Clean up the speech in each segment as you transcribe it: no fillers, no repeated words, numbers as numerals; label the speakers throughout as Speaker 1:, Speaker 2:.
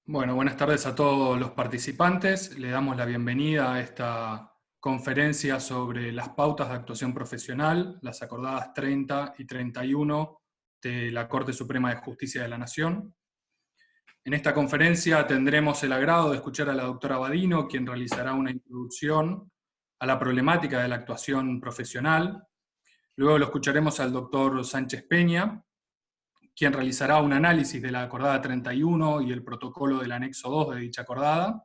Speaker 1: Bueno, buenas tardes a todos los participantes. Le damos la bienvenida a esta conferencia sobre las pautas de actuación profesional, las acordadas 30 y 31 de la Corte Suprema de Justicia de la Nación. En esta conferencia tendremos el agrado de escuchar a la doctora Badino, quien realizará una introducción a la problemática de la actuación profesional. Luego lo escucharemos al doctor Sánchez Peña, quien realizará un análisis de la acordada 31 y el protocolo del anexo 2 de dicha acordada.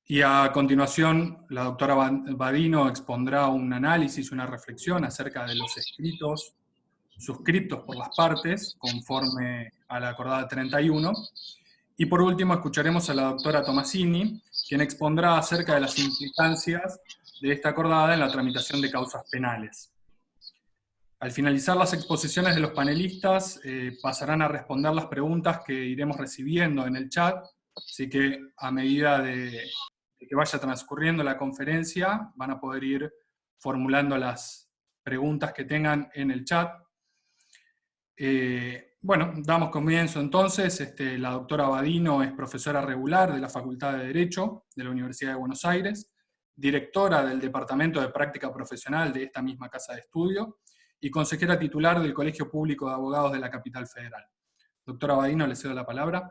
Speaker 1: Y a continuación, la doctora Badino expondrá un análisis, una reflexión acerca de los escritos suscriptos por las partes, conforme a la acordada 31. Y por último, escucharemos a la doctora Tomasini, quien expondrá acerca de las implicancias de esta acordada en la tramitación de causas penales. Al finalizar las exposiciones de los panelistas, pasarán a responder las preguntas que iremos recibiendo en el chat, así que a medida de que vaya transcurriendo la conferencia, van a poder ir formulando las preguntas que tengan en el chat. Bueno, damos comienzo entonces. La doctora Badino es profesora regular de la Facultad de Derecho de la Universidad de Buenos Aires, directora del Departamento de Práctica Profesional de esta misma casa de estudio, y consejera titular del Colegio Público de Abogados de la Capital Federal. Doctora Badino, le cedo la palabra.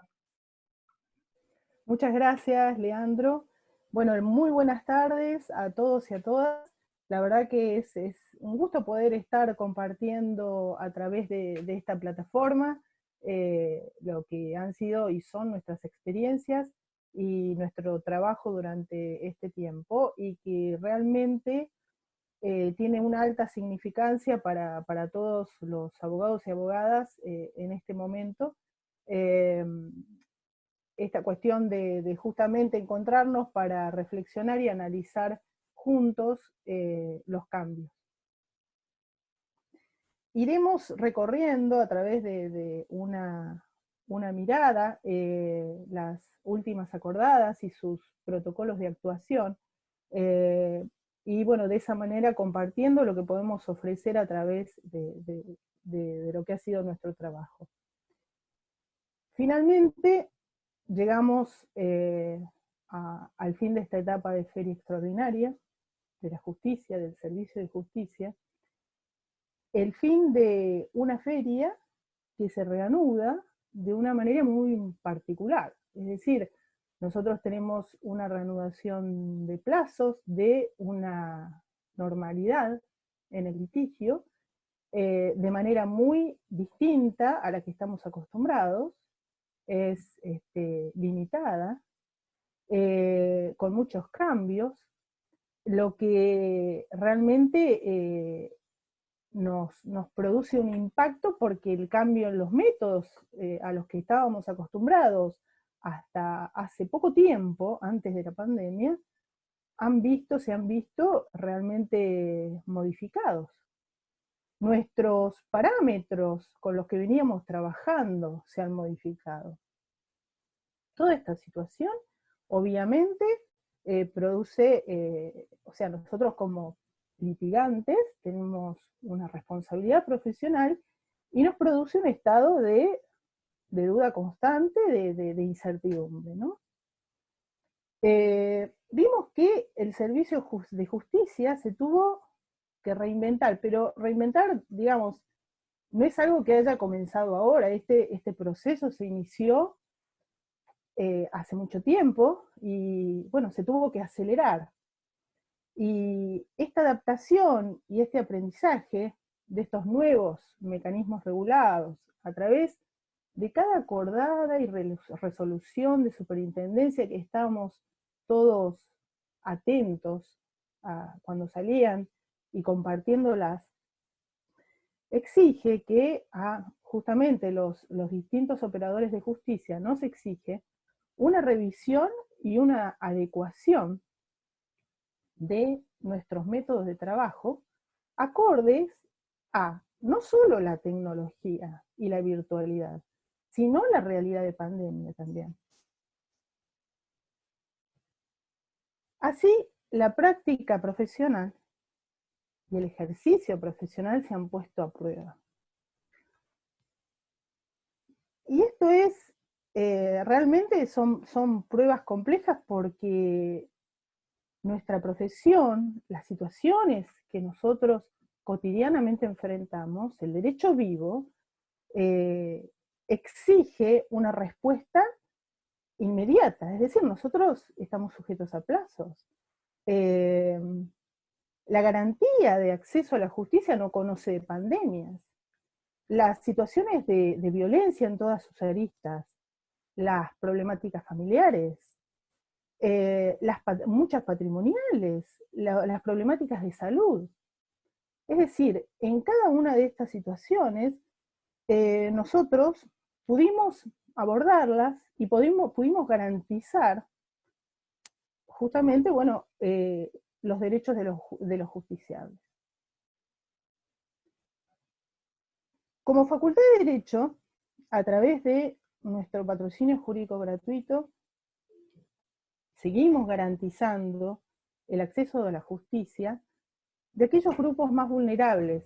Speaker 2: Muchas gracias, Leandro. Bueno, muy buenas tardes a todos y a todas. La verdad que es un gusto poder estar compartiendo a través de esta plataforma lo que han sido y son nuestras experiencias y nuestro trabajo durante este tiempo, y que realmente tiene una alta significancia para todos los abogados y abogadas en este momento. Esta cuestión de justamente encontrarnos para reflexionar y analizar juntos los cambios. Iremos recorriendo a través de una mirada las últimas acordadas y sus protocolos de actuación, y bueno, de esa manera compartiendo lo que podemos ofrecer a través de lo que ha sido nuestro trabajo. Finalmente, llegamos al fin de esta etapa de feria extraordinaria de la justicia, del servicio de justicia, el fin de una feria que se reanuda de una manera muy particular. Es decir, nosotros tenemos una reanudación de plazos, de una normalidad en el litigio, de manera muy distinta a la que estamos acostumbrados. Es limitada, con muchos cambios, lo que realmente nos produce un impacto, porque el cambio en los métodos a los que estábamos acostumbrados hasta hace poco tiempo, antes de la pandemia, se han visto realmente modificados. Nuestros parámetros con los que veníamos trabajando se han modificado. Toda esta situación, obviamente, produce, o sea, nosotros como litigantes tenemos una responsabilidad profesional y nos produce un estado de duda constante, de incertidumbre, ¿no? Vimos que el servicio de justicia se tuvo que reinventar, pero reinventar, digamos, no es algo que haya comenzado ahora. Este proceso se inició hace mucho tiempo y, bueno, se tuvo que acelerar. Y esta adaptación y este aprendizaje de estos nuevos mecanismos regulados a través de cada acordada y resolución de superintendencia que estábamos todos atentos a cuando salían y compartiéndolas, exige que justamente los distintos operadores de justicia nos exige una revisión y una adecuación de nuestros métodos de trabajo acordes a no solo la tecnología y la virtualidad, sino la realidad de pandemia también. Así, la práctica profesional y el ejercicio profesional se han puesto a prueba. Y esto es realmente son pruebas complejas porque nuestra profesión, las situaciones que nosotros cotidianamente enfrentamos, el derecho vivo, exige una respuesta inmediata, es decir, nosotros estamos sujetos a plazos. La garantía de acceso a la justicia no conoce pandemias. Las situaciones de violencia en todas sus aristas, las problemáticas familiares, muchas patrimoniales, las problemáticas de salud. Es decir, en cada una de estas situaciones nosotros pudimos abordarlas y pudimos garantizar justamente, bueno, los derechos de los justiciables. Como Facultad de Derecho, a través de nuestro patrocinio jurídico gratuito, seguimos garantizando el acceso a la justicia de aquellos grupos más vulnerables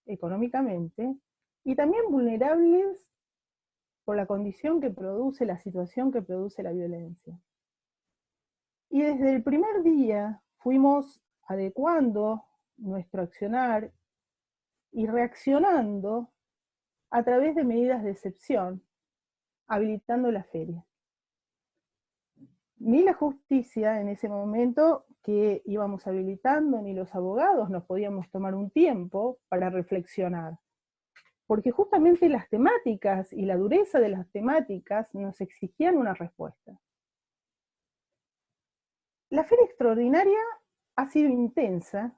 Speaker 2: económicamente y también vulnerables por la condición que produce, la situación que produce la violencia. Y desde el primer día fuimos adecuando nuestro accionar y reaccionando a través de medidas de excepción, habilitando la feria. Ni la justicia en ese momento que íbamos habilitando, ni los abogados nos podíamos tomar un tiempo para reflexionar, porque justamente las temáticas y la dureza de las temáticas nos exigían una respuesta. La feria extraordinaria ha sido intensa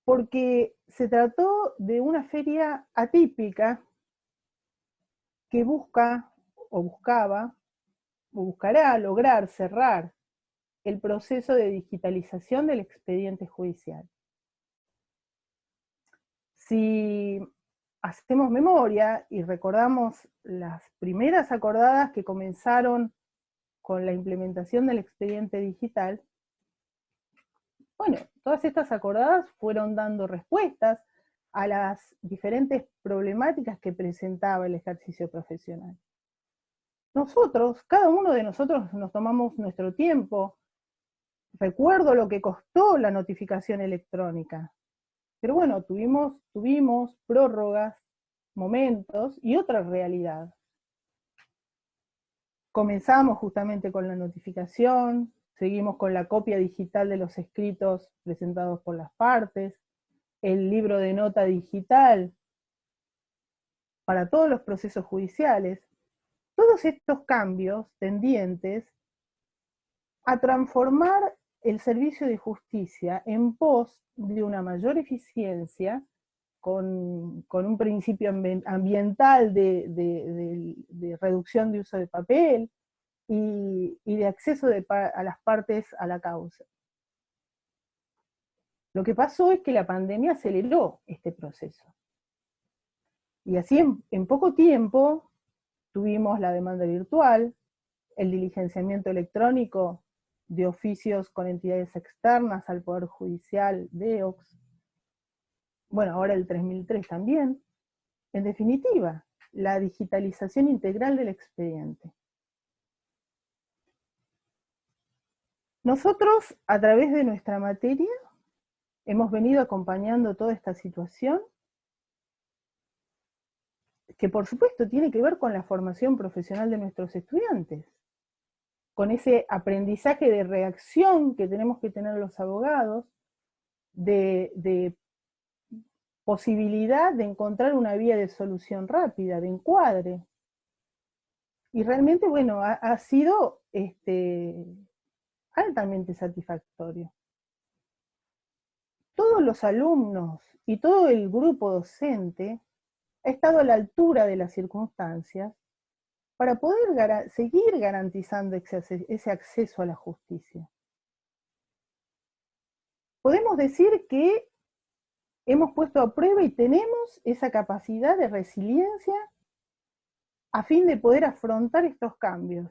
Speaker 2: porque se trató de una feria atípica que busca o buscaba o buscará lograr cerrar el proceso de digitalización del expediente judicial. Si hacemos memoria y recordamos las primeras acordadas que comenzaron con la implementación del expediente digital, bueno, todas estas acordadas fueron dando respuestas a las diferentes problemáticas que presentaba el ejercicio profesional. Nosotros, cada uno de nosotros nos tomamos nuestro tiempo. Recuerdo lo que costó la notificación electrónica, pero bueno, tuvimos prórrogas, momentos y otra realidad. Comenzamos justamente con la notificación, seguimos con la copia digital de los escritos presentados por las partes, el libro de nota digital para todos los procesos judiciales. Todos estos cambios tendientes a transformar el servicio de justicia en pos de una mayor eficiencia, con un principio ambiental de reducción de uso de papel y de acceso a las partes a la causa. Lo que pasó es que la pandemia aceleró este proceso. Y así en poco tiempo tuvimos la demanda virtual, el diligenciamiento electrónico de oficios con entidades externas al Poder Judicial, DEOX, bueno, ahora el 3003 también. En definitiva, la digitalización integral del expediente. Nosotros, a través de nuestra materia, hemos venido acompañando toda esta situación, que por supuesto tiene que ver con la formación profesional de nuestros estudiantes, con ese aprendizaje de reacción que tenemos que tener los abogados, de posibilidad de encontrar una vía de solución rápida, de encuadre. Y realmente, bueno, ha sido altamente satisfactorio. Todos los alumnos y todo el grupo docente ha estado a la altura de las circunstancias para poder seguir garantizando ese acceso a la justicia. Podemos decir que hemos puesto a prueba y tenemos esa capacidad de resiliencia a fin de poder afrontar estos cambios,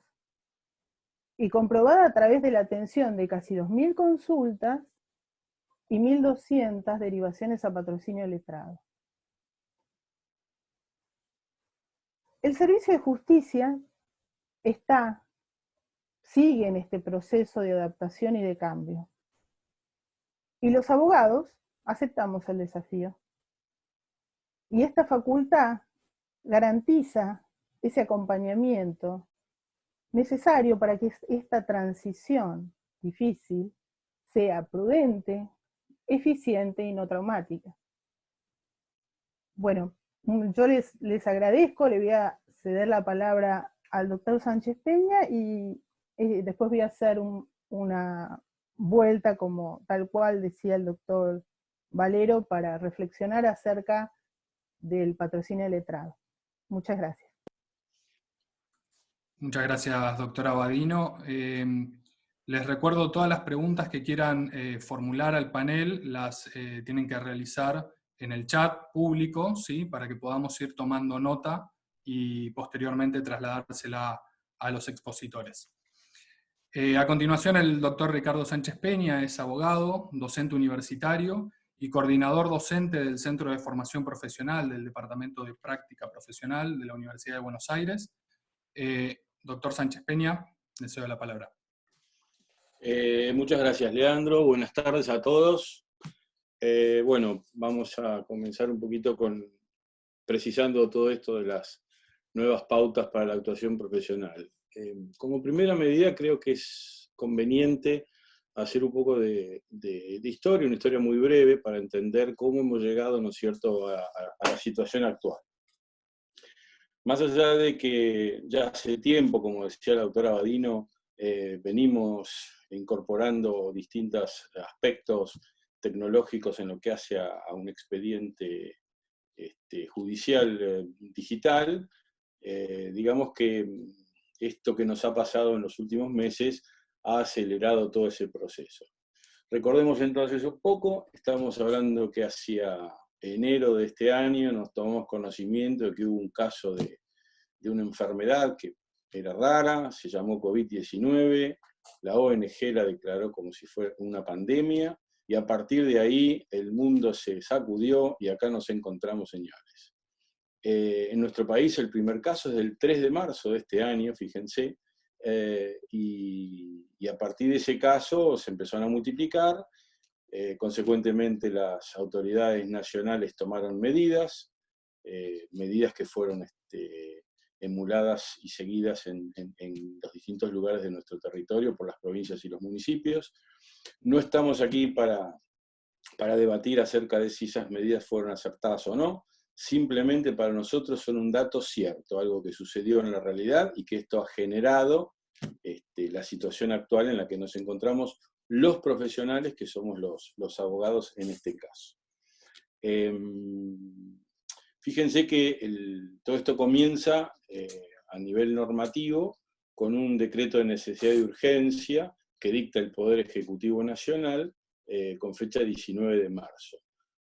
Speaker 2: y comprobada a través de la atención de casi 2.000 consultas y 1.200 derivaciones a patrocinio letrado. El servicio de justicia sigue en este proceso de adaptación y de cambio. Y los abogados aceptamos el desafío. Y esta facultad garantiza ese acompañamiento necesario para que esta transición difícil sea prudente, eficiente y no traumática. Bueno, yo les agradezco, le voy a ceder la palabra al doctor Sánchez Peña y después voy a hacer una vuelta, como tal cual decía el doctor Valero, para reflexionar acerca del patrocinio letrado. Muchas gracias.
Speaker 1: Muchas gracias, doctora Badino. Les recuerdo todas las preguntas que quieran formular al panel, las tienen que realizar en el chat público, ¿sí? Para que podamos ir tomando nota y posteriormente trasladársela a los expositores. A continuación, el doctor Ricardo Sánchez Peña es abogado, docente universitario y coordinador docente del Centro de Formación Profesional del Departamento de Práctica Profesional de la Universidad de Buenos Aires. Doctor Sánchez Peña, le cedo la palabra.
Speaker 3: Muchas gracias, Leandro. Buenas tardes a todos. Bueno, vamos a comenzar un poquito precisando todo esto de las nuevas pautas para la actuación profesional. Como primera medida, creo que es conveniente hacer un poco de historia, una historia muy breve, para entender cómo hemos llegado, ¿no es cierto?, a la situación actual. Más allá de que ya hace tiempo, como decía la doctora Badino, venimos incorporando distintos aspectos tecnológicos en lo que hace a un expediente judicial digital, digamos que esto que nos ha pasado en los últimos meses ha acelerado todo ese proceso. Recordemos entonces un poco, estamos hablando que hacia enero de este año nos tomamos conocimiento de que hubo un caso de una enfermedad que era rara, se llamó COVID-19, la ONG la declaró como si fuera una pandemia, y a partir de ahí el mundo se sacudió y acá nos encontramos, señores. En nuestro país el primer caso es del 3 de marzo de este año, fíjense, y a partir de ese caso se empezaron a multiplicar, consecuentemente las autoridades nacionales tomaron medidas que fueron emuladas y seguidas en los distintos lugares de nuestro territorio por las provincias y los municipios. No estamos aquí para debatir acerca de si esas medidas fueron acertadas o no, simplemente para nosotros son un dato cierto, algo que sucedió en la realidad y que esto ha generado la situación actual en la que nos encontramos los profesionales que somos los abogados en este caso. Fíjense que todo esto comienza a nivel normativo con un decreto de necesidad y urgencia que dicta el Poder Ejecutivo Nacional con fecha 19 de marzo.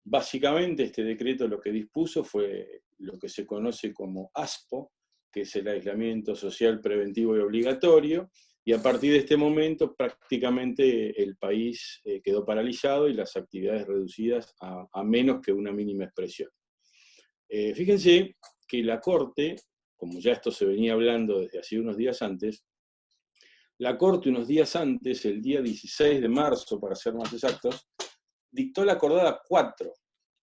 Speaker 3: Básicamente este decreto lo que dispuso fue lo que se conoce como ASPO, que es el aislamiento social preventivo y obligatorio, y a partir de este momento prácticamente el país quedó paralizado y las actividades reducidas a menos que una mínima expresión. Fíjense que la Corte, como ya esto se venía hablando desde hace unos días antes, la Corte unos días antes, el día 16 de marzo para ser más exactos, dictó la acordada 4.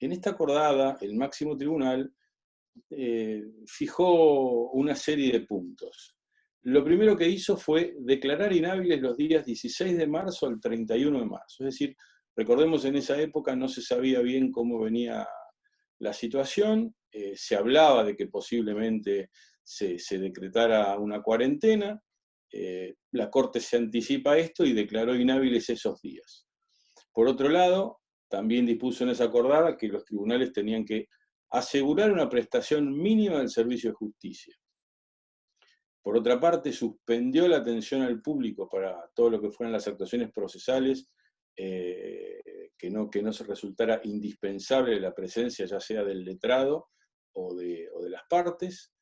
Speaker 3: En esta acordada, el máximo tribunal fijó una serie de puntos. Lo primero que hizo fue declarar inhábiles los días 16 de marzo al 31 de marzo. Es decir, recordemos, en esa época no se sabía bien cómo venía la situación, se hablaba de que posiblemente se decretara una cuarentena, la Corte se anticipa a esto y declaró inhábiles esos días. Por otro lado, también dispuso en esa acordada que los tribunales tenían que asegurar una prestación mínima del servicio de justicia. Por otra parte, suspendió la atención al público para todo lo que fueran las actuaciones procesales, que no se resultara indispensable la presencia ya sea del letrado o de las partes.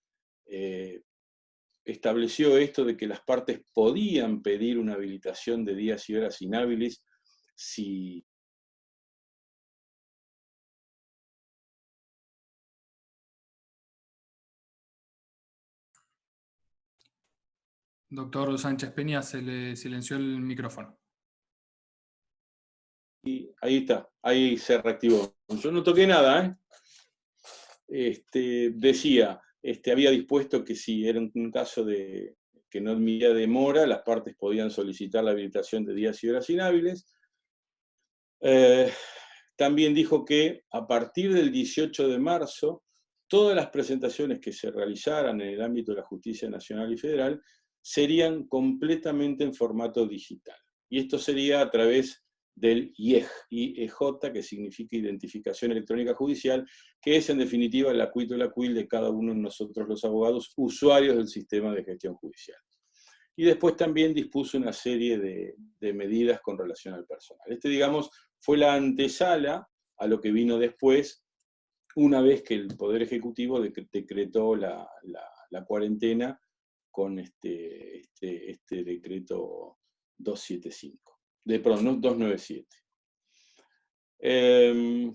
Speaker 3: Estableció esto de que las partes podían pedir una habilitación de días y horas inhábiles si
Speaker 1: Doctor Sánchez Peña, se le silenció el micrófono.
Speaker 3: Y ahí está, ahí se reactivó. Yo no toqué nada, decía, había dispuesto que si era un caso de que no admitía demora, las partes podían solicitar la habilitación de días y horas inhábiles. También dijo que a partir del 18 de marzo, todas las presentaciones que se realizaran en el ámbito de la justicia nacional y federal serían completamente en formato digital. Y esto sería a través del IEJ, que significa Identificación Electrónica Judicial, que es en definitiva la quid de cada uno de nosotros los abogados usuarios del sistema de gestión judicial. Y después también dispuso una serie de medidas con relación al personal. Digamos, fue la antesala a lo que vino después, una vez que el Poder Ejecutivo decretó la cuarentena con este decreto 275. Perdón, no, 297.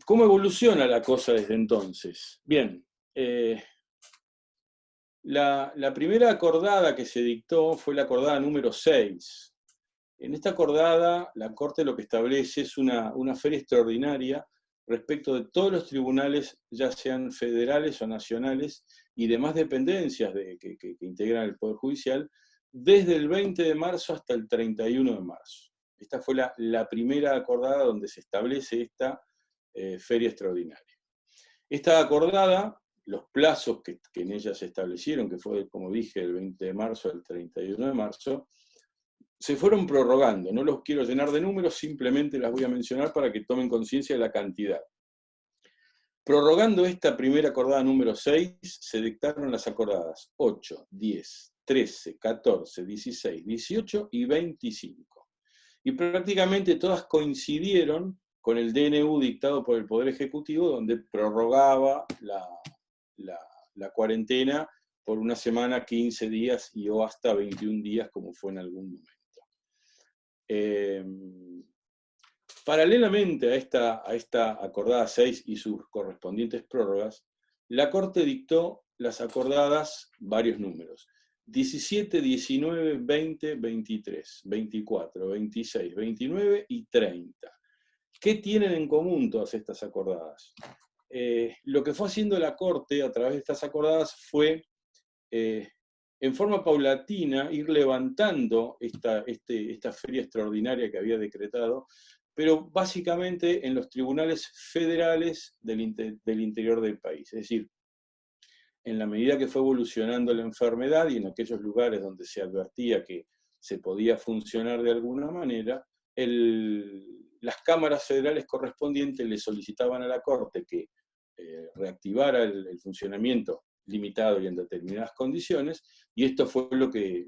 Speaker 3: ¿Cómo evoluciona la cosa desde entonces? Bien, la primera acordada que se dictó fue la acordada número 6. En esta acordada, la Corte lo que establece es una feria extraordinaria respecto de todos los tribunales, ya sean federales o nacionales, y demás dependencias que integran el Poder Judicial, desde el 20 de marzo hasta el 31 de marzo. Esta fue la primera acordada donde se establece esta feria extraordinaria. Esta acordada, los plazos que en ella se establecieron, que fue, como dije, el 20 de marzo al 31 de marzo, se fueron prorrogando. No los quiero llenar de números, simplemente las voy a mencionar para que tomen conciencia de la cantidad. Prorrogando esta primera acordada número 6, se dictaron las acordadas 8, 10, 13, 14, 16, 18 y 25. Y prácticamente todas coincidieron con el DNU dictado por el Poder Ejecutivo, donde prorrogaba la cuarentena por una semana, 15 días y o hasta 21 días, como fue en algún momento. Paralelamente a esta acordada 6 y sus correspondientes prórrogas, la Corte dictó las acordadas varios números: 17, 19, 20, 23, 24, 26, 29 y 30. ¿Qué tienen en común todas estas acordadas? Lo que fue haciendo la Corte a través de estas acordadas fue, en forma paulatina, ir levantando esta feria extraordinaria que había decretado, pero básicamente en los tribunales federales del interior del país. Es decir, en la medida que fue evolucionando la enfermedad y en aquellos lugares donde se advertía que se podía funcionar de alguna manera, las cámaras federales correspondientes le solicitaban a la Corte que reactivara el funcionamiento limitado y en determinadas condiciones, y esto fue lo que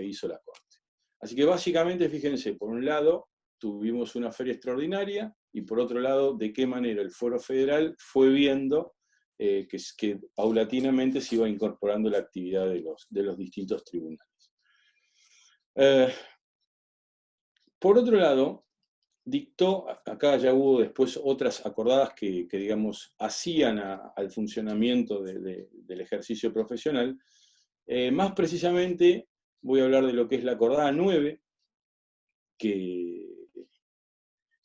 Speaker 3: hizo la Corte. Así que básicamente, fíjense, por un lado tuvimos una feria extraordinaria, y por otro lado, de qué manera el Foro Federal fue viendo que paulatinamente se iba incorporando la actividad de los distintos tribunales. Por otro lado, dictó, acá ya hubo después otras acordadas que digamos, hacían al funcionamiento del ejercicio profesional. Más precisamente, voy a hablar de lo que es la acordada 9, que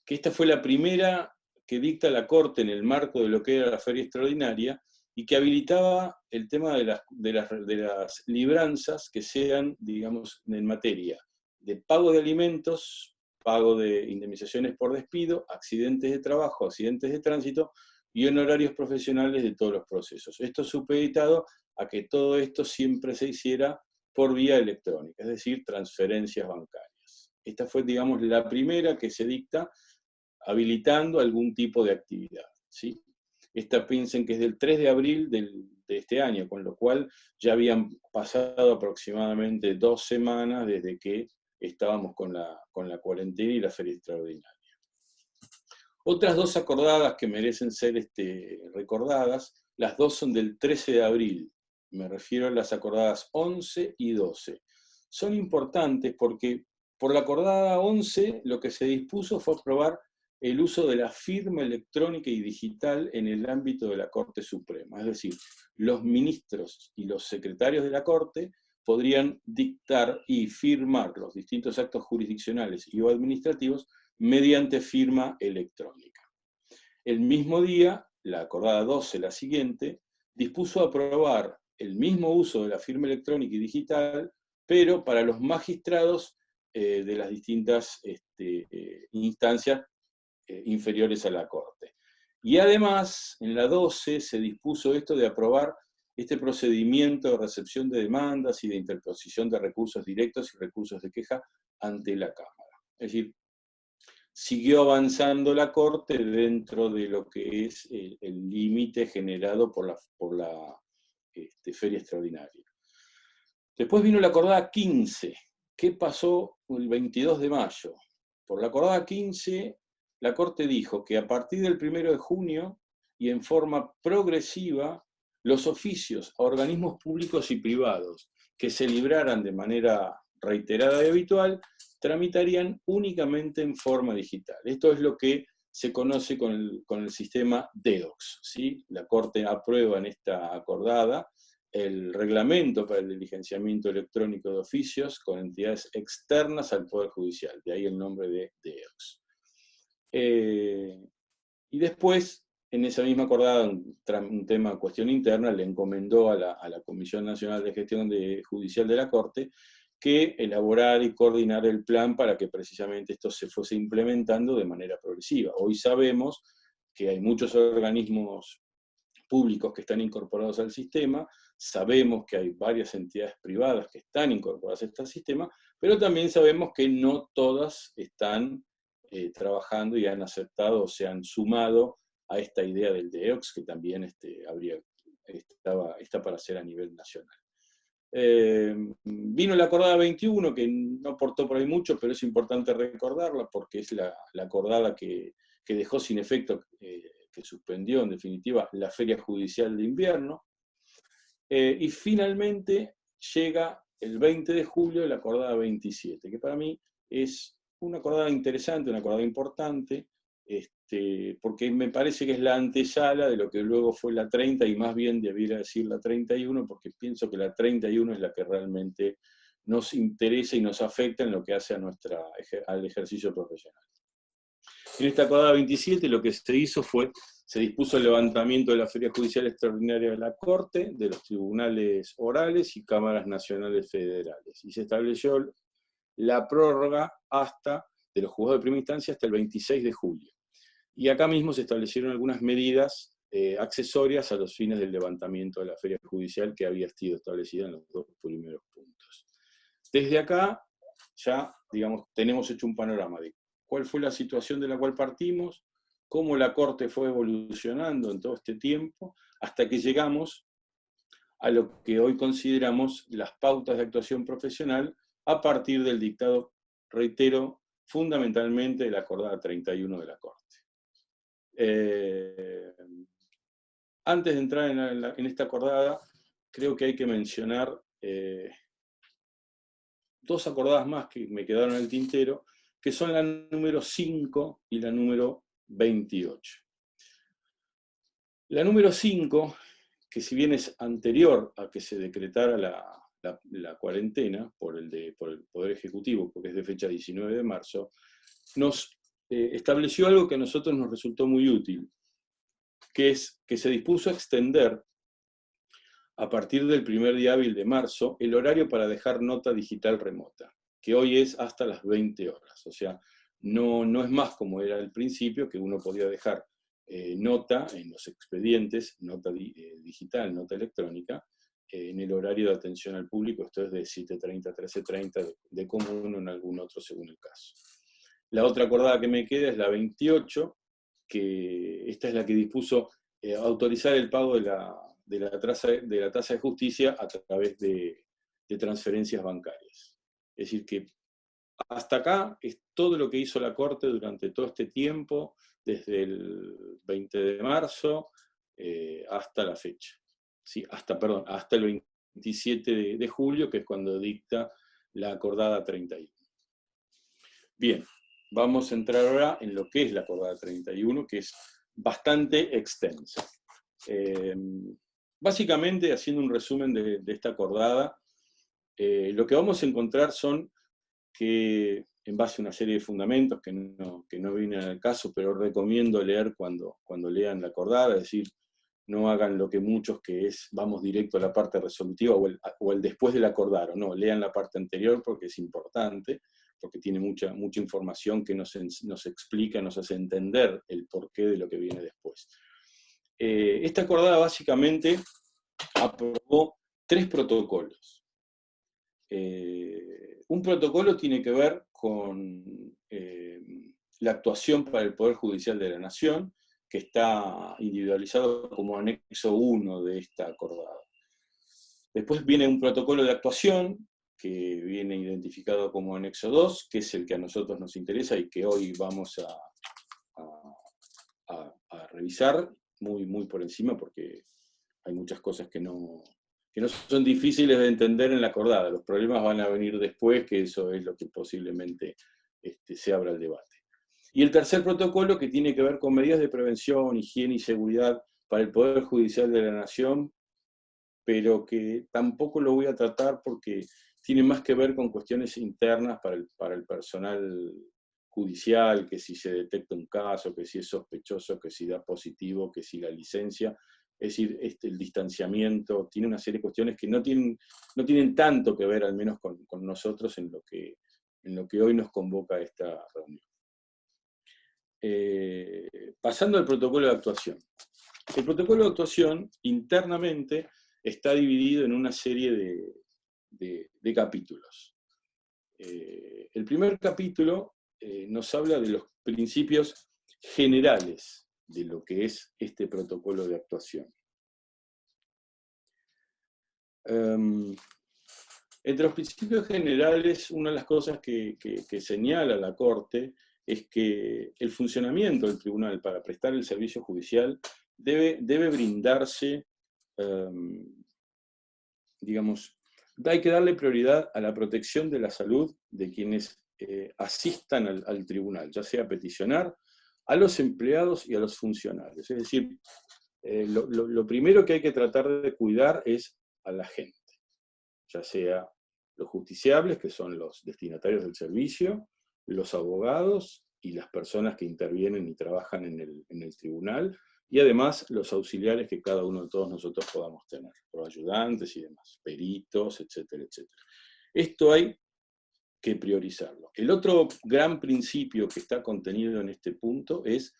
Speaker 3: esta fue la primera que dicta la Corte en el marco de lo que era la feria extraordinaria, y que habilitaba el tema de las libranzas que sean, digamos, en materia de pago de alimentos, pago de indemnizaciones por despido, accidentes de trabajo, accidentes de tránsito y honorarios profesionales de todos los procesos. Esto supeditado a que todo esto siempre se hiciera por vía electrónica, es decir, transferencias bancarias. Esta fue, digamos, la primera que se dicta habilitando algún tipo de actividad, ¿sí? Esta, piensen que es del 3 de abril de este año, con lo cual ya habían pasado aproximadamente 2 semanas desde que estábamos con la cuarentena y la feria extraordinaria. Otras dos acordadas que merecen ser recordadas, las dos son del 13 de abril, me refiero a las acordadas 11 y 12. Son importantes porque por la acordada 11 lo que se dispuso fue aprobar el uso de la firma electrónica y digital en el ámbito de la Corte Suprema. Es decir, los ministros y los secretarios de la Corte podrían dictar y firmar los distintos actos jurisdiccionales y o administrativos mediante firma electrónica. El mismo día, la acordada 12, la siguiente, dispuso aprobar el mismo uso de la firma electrónica y digital, pero para los magistrados de las distintas instancias inferiores a la Corte. Y además, en la 12 se dispuso esto de aprobar este procedimiento de recepción de demandas y de interposición de recursos directos y recursos de queja ante la Cámara. Es decir, siguió avanzando la Corte dentro de lo que es el límite generado por la feria extraordinaria. Después vino la acordada 15. ¿Qué pasó el 22 de mayo? Por la acordada 15, la Corte dijo que a partir del 1 de junio y en forma progresiva, los oficios a organismos públicos y privados que se libraran de manera reiterada y habitual, tramitarían únicamente en forma digital. Esto es lo que se conoce con el sistema DEOX, ¿sí? La Corte aprueba en esta acordada el reglamento para el diligenciamiento electrónico de oficios con entidades externas al Poder Judicial, de ahí el nombre de DEOX. Y después, en esa misma acordada, un tema, cuestión interna, le encomendó a la Comisión Nacional de Gestión Judicial de la Corte que elaborar y coordinar el plan para que precisamente esto se fuese implementando de manera progresiva. Hoy sabemos que hay muchos organismos públicos que están incorporados al sistema, sabemos que hay varias entidades privadas que están incorporadas a este sistema, pero también sabemos que no todas están trabajando y han aceptado o se han sumado a esta idea del DEOX, que también está para hacer a nivel nacional. Vino la acordada 21, que no aportó por ahí mucho, pero es importante recordarla porque es la acordada que dejó sin efecto, que suspendió en definitiva la feria judicial de invierno. Y finalmente llega el 20 de julio la acordada 27, que para mí es una acordada interesante, una acordada importante, porque me parece que es la antesala de lo que luego fue la 30, y más bien debiera decir la 31, porque pienso que la 31 es la que realmente nos interesa y nos afecta en lo que hace al ejercicio profesional. En esta acordada 27 lo que se hizo fue, se dispuso el levantamiento de la feria judicial extraordinaria de la Corte, de los tribunales orales y cámaras nacionales federales, y se estableció la prórroga de los juzgados de primera instancia hasta el 26 de julio. Y acá mismo se establecieron algunas medidas accesorias a los fines del levantamiento de la feria judicial que había sido establecida en los dos primeros puntos. Desde acá ya, digamos, tenemos hecho un panorama de cuál fue la situación de la cual partimos, cómo la Corte fue evolucionando en todo este tiempo, hasta que llegamos a lo que hoy consideramos las pautas de actuación profesional a partir del dictado, reitero, fundamentalmente de la acordada 31 de la Corte. Antes de entrar en esta acordada, creo que hay que mencionar dos acordadas más que me quedaron en el tintero, que son la número 5 y la número 28. La número 5, que si bien es anterior a que se decretara la cuarentena por el Poder Ejecutivo, porque es de fecha 19 de marzo, nos estableció algo que a nosotros nos resultó muy útil, que es que se dispuso a extender a partir del primer día hábil de marzo el horario para dejar nota digital remota, que hoy es hasta las 20 horas. O sea, no es más como era al principio, que uno podía dejar nota en los expedientes, nota digital, nota electrónica, en el horario de atención al público, esto es de 7:30 a 13:30, de común o en algún otro según el caso. La otra acordada que me queda es la 28, que esta es la que dispuso autorizar el pago de la tasa de justicia a través de transferencias bancarias. Es decir, que hasta acá es todo lo que hizo la Corte durante todo este tiempo, desde el 20 de marzo hasta la fecha. Sí, hasta el 27 de julio, que es cuando dicta la acordada 31. Bien, vamos a entrar ahora en lo que es la acordada 31, que es bastante extensa. Básicamente, haciendo un resumen de esta acordada, lo que vamos a encontrar son que, en base a una serie de fundamentos que no vienen al caso, pero recomiendo leer cuando lean la acordada, es decir, no hagan lo que muchos, que es vamos directo a la parte resolutiva o el después del acordado, no, lean la parte anterior porque es importante, porque tiene mucha información que nos explica, nos hace entender el porqué de lo que viene después. Esta acordada básicamente aprobó 3 protocolos. Un protocolo tiene que ver con la actuación para el Poder Judicial de la Nación, que está individualizado como anexo 1 de esta acordada. Después viene un protocolo de actuación, que viene identificado como anexo 2, que es el que a nosotros nos interesa y que hoy vamos a revisar muy por encima, porque hay muchas cosas que no son difíciles de entender en la acordada. Los problemas van a venir después, que eso es lo que posiblemente se abra el debate. Y el tercer protocolo, que tiene que ver con medidas de prevención, higiene y seguridad para el Poder Judicial de la Nación, pero que tampoco lo voy a tratar porque tiene más que ver con cuestiones internas para el personal judicial, que si se detecta un caso, que si es sospechoso, que si da positivo, que si la licencia. Es decir, el distanciamiento, tiene una serie de cuestiones que no tienen tanto que ver, al menos con nosotros, en lo que hoy nos convoca a esta reunión. Pasando al protocolo de actuación. El protocolo de actuación, internamente, está dividido en una serie de capítulos. El primer capítulo nos habla de los principios generales de lo que es este protocolo de actuación. Entre los principios generales, una de las cosas que señala la Corte es que el funcionamiento del tribunal para prestar el servicio judicial debe brindarse, digamos, hay que darle prioridad a la protección de la salud de quienes asistan al tribunal, ya sea a peticionar, a los empleados y a los funcionarios. Es decir, lo primero que hay que tratar de cuidar es a la gente, ya sea los justiciables, que son los destinatarios del servicio, los abogados y las personas que intervienen y trabajan en el tribunal, y además los auxiliares que cada uno de todos nosotros podamos tener, los ayudantes y demás, peritos, etcétera, etcétera. Esto hay que priorizarlo. El otro gran principio que está contenido en este punto es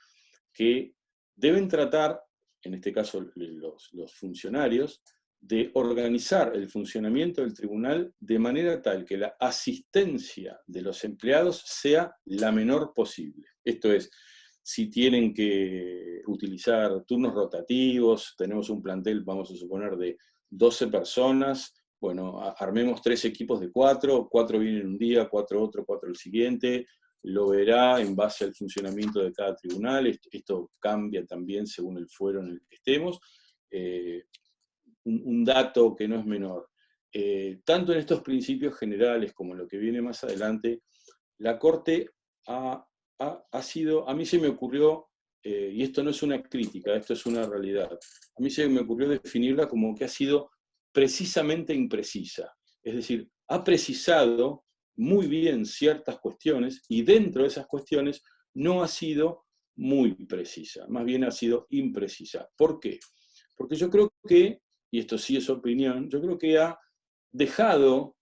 Speaker 3: que deben tratar, en este caso los funcionarios, de organizar el funcionamiento del tribunal de manera tal que la asistencia de los empleados sea la menor posible. Esto es, si tienen que utilizar turnos rotativos, tenemos un plantel, vamos a suponer, de 12 personas, bueno, armemos 3 equipos de 4 vienen un día, 4 otro, 4 el siguiente, lo verá en base al funcionamiento de cada tribunal, esto cambia también según el fuero en el que estemos. Un dato que no es menor, tanto en estos principios generales como en lo que viene más adelante, la Corte ha sido, a mí se me ocurrió, y esto no es una crítica, esto es una realidad, a mí se me ocurrió definirla como que ha sido precisamente imprecisa, es decir, ha precisado muy bien ciertas cuestiones y dentro de esas cuestiones no ha sido muy precisa, más bien ha sido imprecisa. ¿Por qué? Porque yo creo que, y esto sí es opinión, yo creo que ha dejado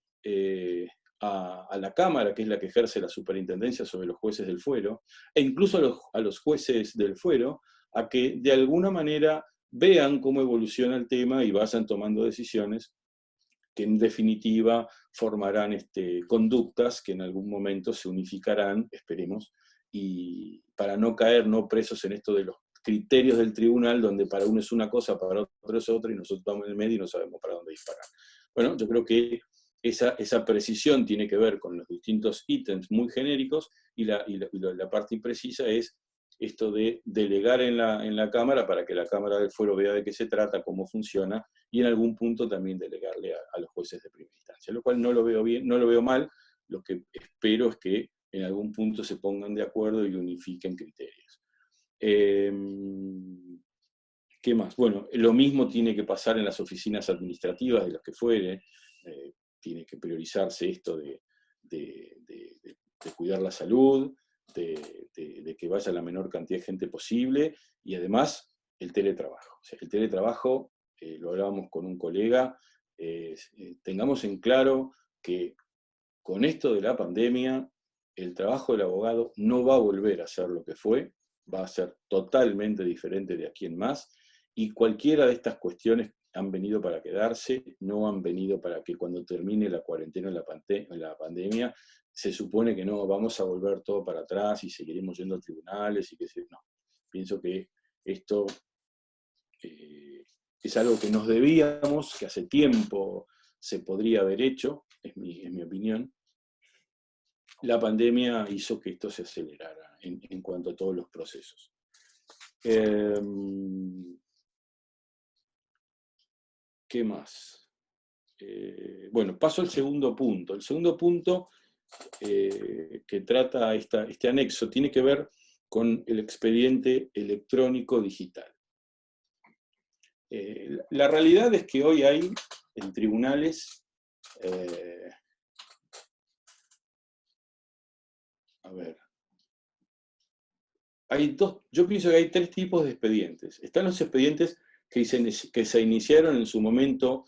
Speaker 3: a la Cámara, que es la que ejerce la superintendencia sobre los jueces del fuero, e incluso a los jueces del fuero, a que de alguna manera vean cómo evoluciona el tema y vayan tomando decisiones que en definitiva formarán conductas que en algún momento se unificarán, esperemos, y para no caer no presos en esto de los criterios del tribunal, donde para uno es una cosa, para otro es otra, y nosotros estamos en el medio y no sabemos para dónde disparar. Bueno, yo creo que esa precisión tiene que ver con los distintos ítems muy genéricos, y la parte imprecisa es esto de delegar en la Cámara para que la Cámara del Fuero vea de qué se trata, cómo funciona, y en algún punto también delegarle a los jueces de primera instancia, lo cual no lo veo bien, no lo veo mal. Lo que espero es que en algún punto se pongan de acuerdo y unifiquen criterios. ¿Qué más? Bueno, lo mismo tiene que pasar en las oficinas administrativas de los que fuere. tiene que priorizarse esto de cuidar la salud, de que vaya la menor cantidad de gente posible, y además el teletrabajo. O sea, el teletrabajo, lo hablábamos con un colega, tengamos en claro que con esto de la pandemia, el trabajo del abogado no va a volver a ser lo que fue, va a ser totalmente diferente de aquí en más, y cualquiera de estas cuestiones han venido para quedarse, no han venido para que cuando termine la cuarentena o la pandemia, se supone que no, vamos a volver todo para atrás y seguiremos yendo a tribunales y no. Pienso que esto es algo que nos debíamos, que hace tiempo se podría haber hecho, es mi opinión. La pandemia hizo que esto se acelerara en cuanto a todos los procesos. ¿Qué más? Bueno, paso al segundo punto. El segundo punto que trata este anexo tiene que ver con el expediente electrónico digital. La realidad es que hoy hay en tribunales, yo pienso que hay tres tipos de expedientes. Están los expedientes que se iniciaron en su momento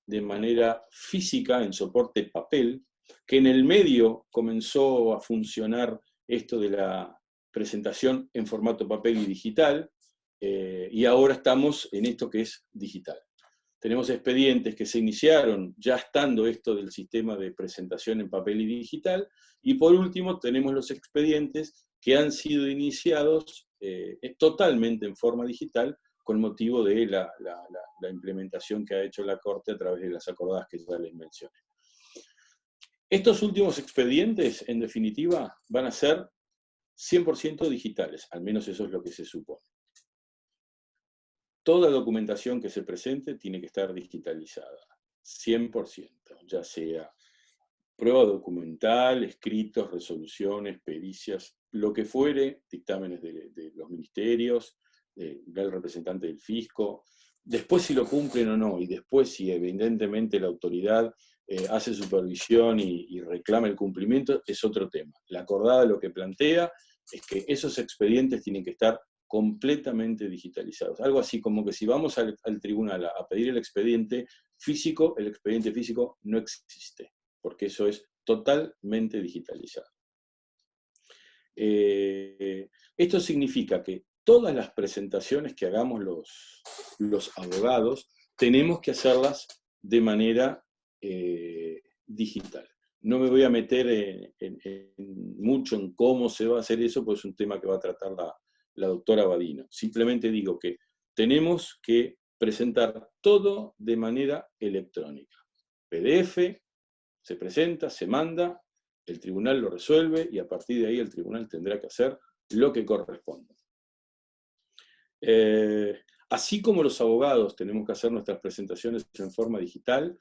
Speaker 3: de manera física, en soporte papel, que en el medio comenzó a funcionar esto de la presentación en formato papel y digital, y ahora estamos en esto que es digital. Tenemos expedientes que se iniciaron ya estando esto del sistema de presentación en papel y digital, y por último tenemos los expedientes que han sido iniciados totalmente en forma digital con motivo de la implementación que ha hecho la Corte a través de las acordadas que ya les mencioné. Estos últimos expedientes, en definitiva, van a ser 100% digitales, al menos eso es lo que se supone. Toda documentación que se presente tiene que estar digitalizada, 100%, ya sea prueba documental, escritos, resoluciones, pericias, lo que fuere, dictámenes de los ministerios, del representante del fisco, después si lo cumplen o no, y después si evidentemente la autoridad hace supervisión y reclama el cumplimiento, es otro tema. La acordada lo que plantea es que esos expedientes tienen que estar completamente digitalizados. Algo así como que si vamos al tribunal a pedir el expediente físico no existe, porque eso es totalmente digitalizado. Esto significa que todas las presentaciones que hagamos los abogados, tenemos que hacerlas de manera digital. No me voy a meter mucho en cómo se va a hacer eso, porque es un tema que va a tratar la doctora Badino. Simplemente digo que tenemos que presentar todo de manera electrónica. PDF, se presenta, se manda, el tribunal lo resuelve y a partir de ahí el tribunal tendrá que hacer lo que corresponde. Así como los abogados tenemos que hacer nuestras presentaciones en forma digital,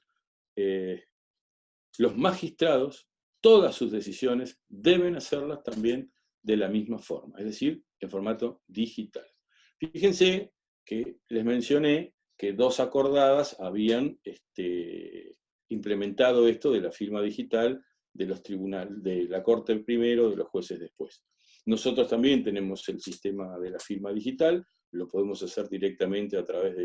Speaker 3: los magistrados, todas sus decisiones deben hacerlas también de la misma forma, es decir, en formato digital. Fíjense que les mencioné que dos acordadas habían implementado esto de la firma digital de los tribunales, de la Corte primero, de los jueces después. Nosotros también tenemos el sistema de la firma digital, lo podemos hacer directamente a través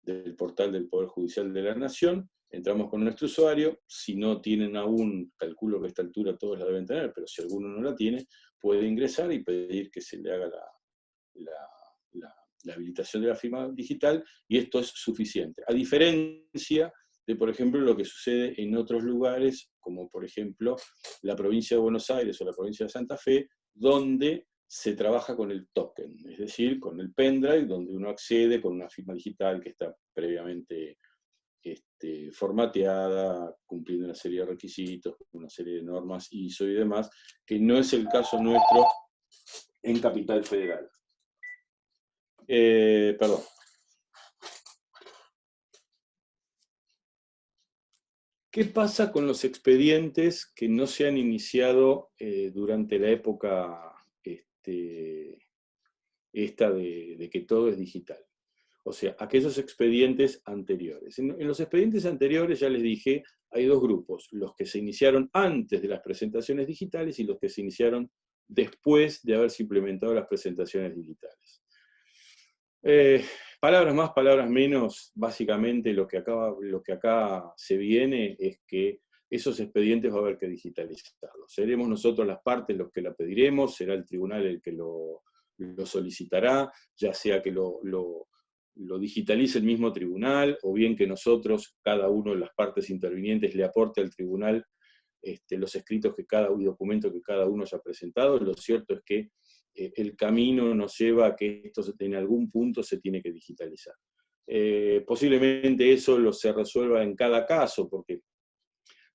Speaker 3: del portal del Poder Judicial de la Nación, entramos con nuestro usuario, si no tienen aún, calculo que a esta altura todos la deben tener, pero si alguno no la tiene, puede ingresar y pedir que se le haga la habilitación de la firma digital, y esto es suficiente. A diferencia de, por ejemplo, lo que sucede en otros lugares, como por ejemplo la provincia de Buenos Aires o la provincia de Santa Fe, donde se trabaja con el token, es decir, con el pendrive, donde uno accede con una firma digital que está previamente formateada, cumpliendo una serie de requisitos, una serie de normas ISO y demás, que no es el caso nuestro en Capital Federal. Perdón. ¿Qué pasa con los expedientes que no se han iniciado durante la época esta de que todo es digital? O sea, aquellos expedientes anteriores. En los expedientes anteriores, ya les dije, hay dos grupos, los que se iniciaron antes de las presentaciones digitales y los que se iniciaron después de haberse implementado las presentaciones digitales. Palabras más, palabras menos, básicamente lo que acá se viene es que esos expedientes va a haber que digitalizarlos. Seremos nosotros las partes los que la pediremos, será el tribunal el que lo solicitará, ya sea que lo digitalice el mismo tribunal, o bien que nosotros, cada uno de las partes intervinientes, le aporte al tribunal los escritos y documentos que cada uno haya presentado. Lo cierto es que el camino nos lleva a que esto en algún punto se tiene que digitalizar. Posiblemente eso se resuelva en cada caso, porque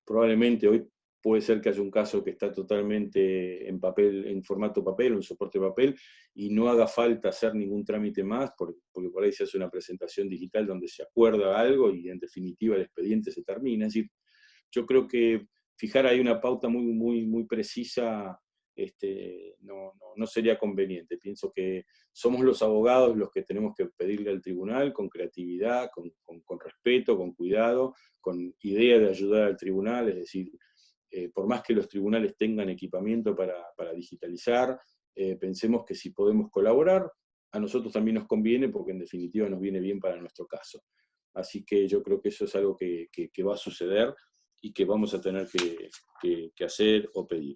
Speaker 3: probablemente hoy puede ser que haya un caso que está totalmente en papel, en formato papel, en soporte papel, y no haga falta hacer ningún trámite más, porque por ahí se hace una presentación digital donde se acuerda algo y en definitiva el expediente se termina. Es decir, yo creo que fijar ahí una pauta muy precisa no sería conveniente. Pienso que somos los abogados los que tenemos que pedirle al tribunal con creatividad, con respeto, con cuidado, con idea de ayudar al tribunal, es decir, por más que los tribunales tengan equipamiento para digitalizar, pensemos que si podemos colaborar, a nosotros también nos conviene, porque en definitiva nos viene bien para nuestro caso. Así que yo creo que eso es algo que va a suceder y que vamos a tener que hacer o pedir.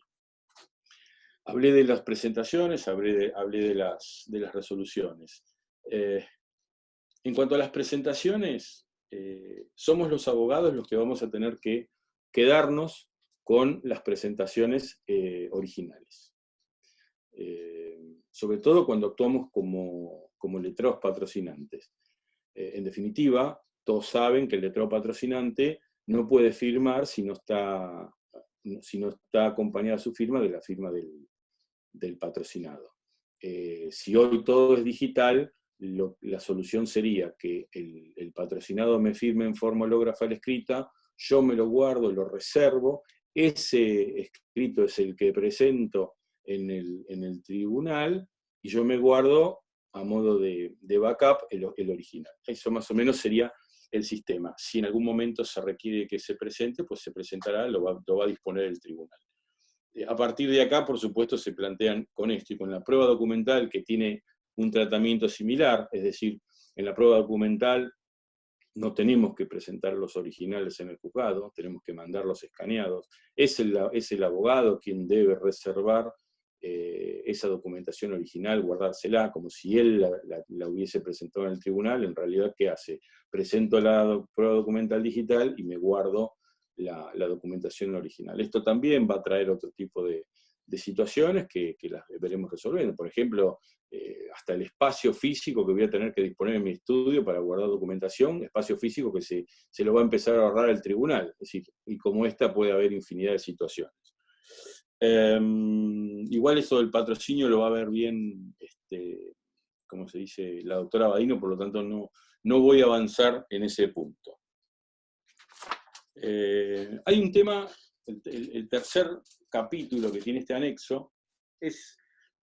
Speaker 3: Hablé de las presentaciones, hablé de las resoluciones. En cuanto a las presentaciones, somos los abogados los que vamos a tener que quedarnos con las presentaciones originales. Sobre todo cuando actuamos como letrados patrocinantes. En definitiva, todos saben que el letrado patrocinante no puede firmar si no está acompañada su firma de la firma del patrocinado. Si hoy todo es digital, la solución sería que el patrocinado me firme en forma hológrafa escrita, yo me lo guardo, lo reservo, ese escrito es el que presento en el tribunal, y yo me guardo a modo de backup el original. Eso más o menos sería el sistema. Si en algún momento se requiere que se presente, pues se presentará, lo va a disponer el tribunal. A partir de acá, por supuesto, se plantean con esto y con la prueba documental, que tiene un tratamiento similar, es decir, en la prueba documental no tenemos que presentar los originales en el juzgado, tenemos que mandarlos escaneados. Es el abogado quien debe reservar esa documentación original, guardársela, como si él la hubiese presentado en el tribunal. En realidad, ¿qué hace? Presento la prueba documental digital y me guardo la documentación original. Esto también va a traer otro tipo de situaciones que las veremos resolviendo. Por ejemplo, hasta el espacio físico que voy a tener que disponer en mi estudio para guardar documentación, espacio físico que se lo va a empezar a ahorrar el tribunal. Es decir, y como esta puede haber infinidad de situaciones. Igual eso del patrocinio lo va a ver bien, como se dice, la doctora Badino, por lo tanto no voy a avanzar en ese punto. Hay un tema, el tercer capítulo que tiene este anexo,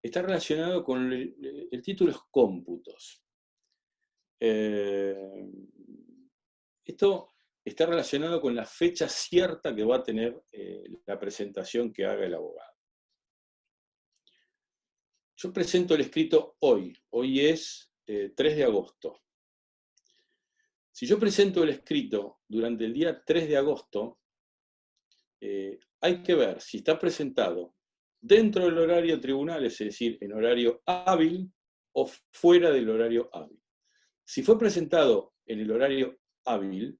Speaker 3: está relacionado con el título es cómputos. Esto está relacionado con la fecha cierta que va a tener la presentación que haga el abogado. Yo presento el escrito hoy es 3 de agosto. Si yo presento el escrito durante el día 3 de agosto, hay que ver si está presentado dentro del horario tribunal, es decir, en horario hábil, o fuera del horario hábil. Si fue presentado en el horario hábil,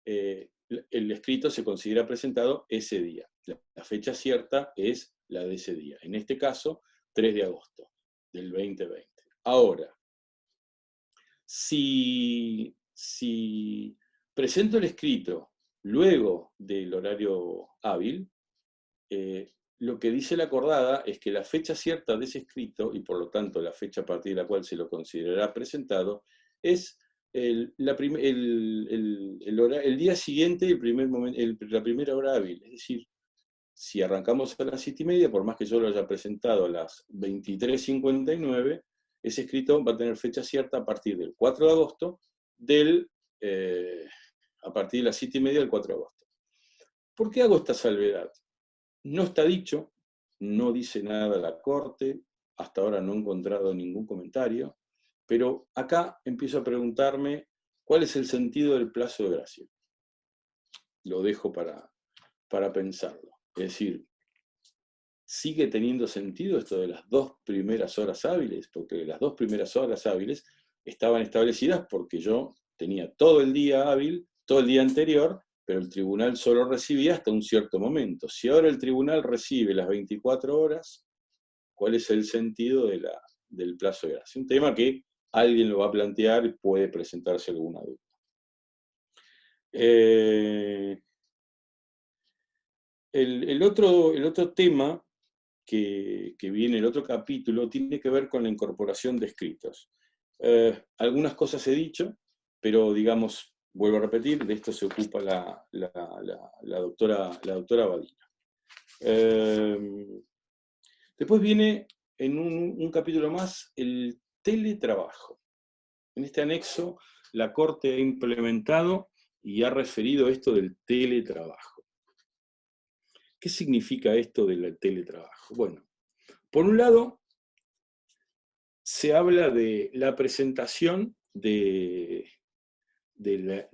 Speaker 3: el escrito se considera presentado ese día. La fecha cierta es la de ese día. En este caso, 3 de agosto del 2020. Ahora, si presento el escrito luego del horario hábil, lo que dice la acordada es que la fecha cierta de ese escrito, y por lo tanto la fecha a partir de la cual se lo considerará presentado, es el día siguiente, la primera hora hábil. Es decir, si arrancamos a las 7:30, por más que yo lo haya presentado a las 23:59, ese escrito va a tener fecha cierta a partir del 4 de agosto, a partir de las 7:30 del 4 de agosto. ¿Por qué hago esta salvedad? No está dicho, no dice nada la Corte, hasta ahora no he encontrado ningún comentario, pero acá empiezo a preguntarme cuál es el sentido del plazo de gracia. Lo dejo para pensarlo. Es decir, ¿sigue teniendo sentido esto de las 2 primeras horas hábiles? Porque las 2 primeras horas hábiles estaban establecidas porque yo tenía todo el día hábil, todo el día anterior, pero el tribunal solo recibía hasta un cierto momento. Si ahora el tribunal recibe las 24 horas, ¿cuál es el sentido del plazo de gracia? Un tema que alguien lo va a plantear y puede presentarse alguna duda. El otro tema que viene, el otro capítulo, tiene que ver con la incorporación de escritos. Algunas cosas he dicho, pero digamos, vuelvo a repetir, de esto se ocupa la doctora Badina. Después viene en un capítulo más el teletrabajo. En este anexo la Corte ha implementado y ha referido esto del teletrabajo. ¿Qué significa esto del teletrabajo? Bueno, por un lado, se habla de la presentación del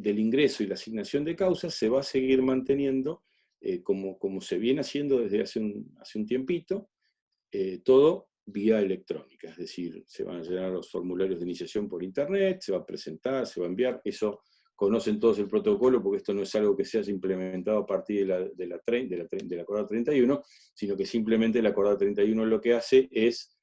Speaker 3: ingreso y la asignación de causas, se va a seguir manteniendo como se viene haciendo desde hace un tiempito, todo vía electrónica, es decir, se van a llenar los formularios de iniciación por internet, se va a presentar, se va a enviar, eso conocen todos el protocolo, porque esto no es algo que se haya implementado a partir de la acordada 31, sino que simplemente la acordada 31 lo que hace es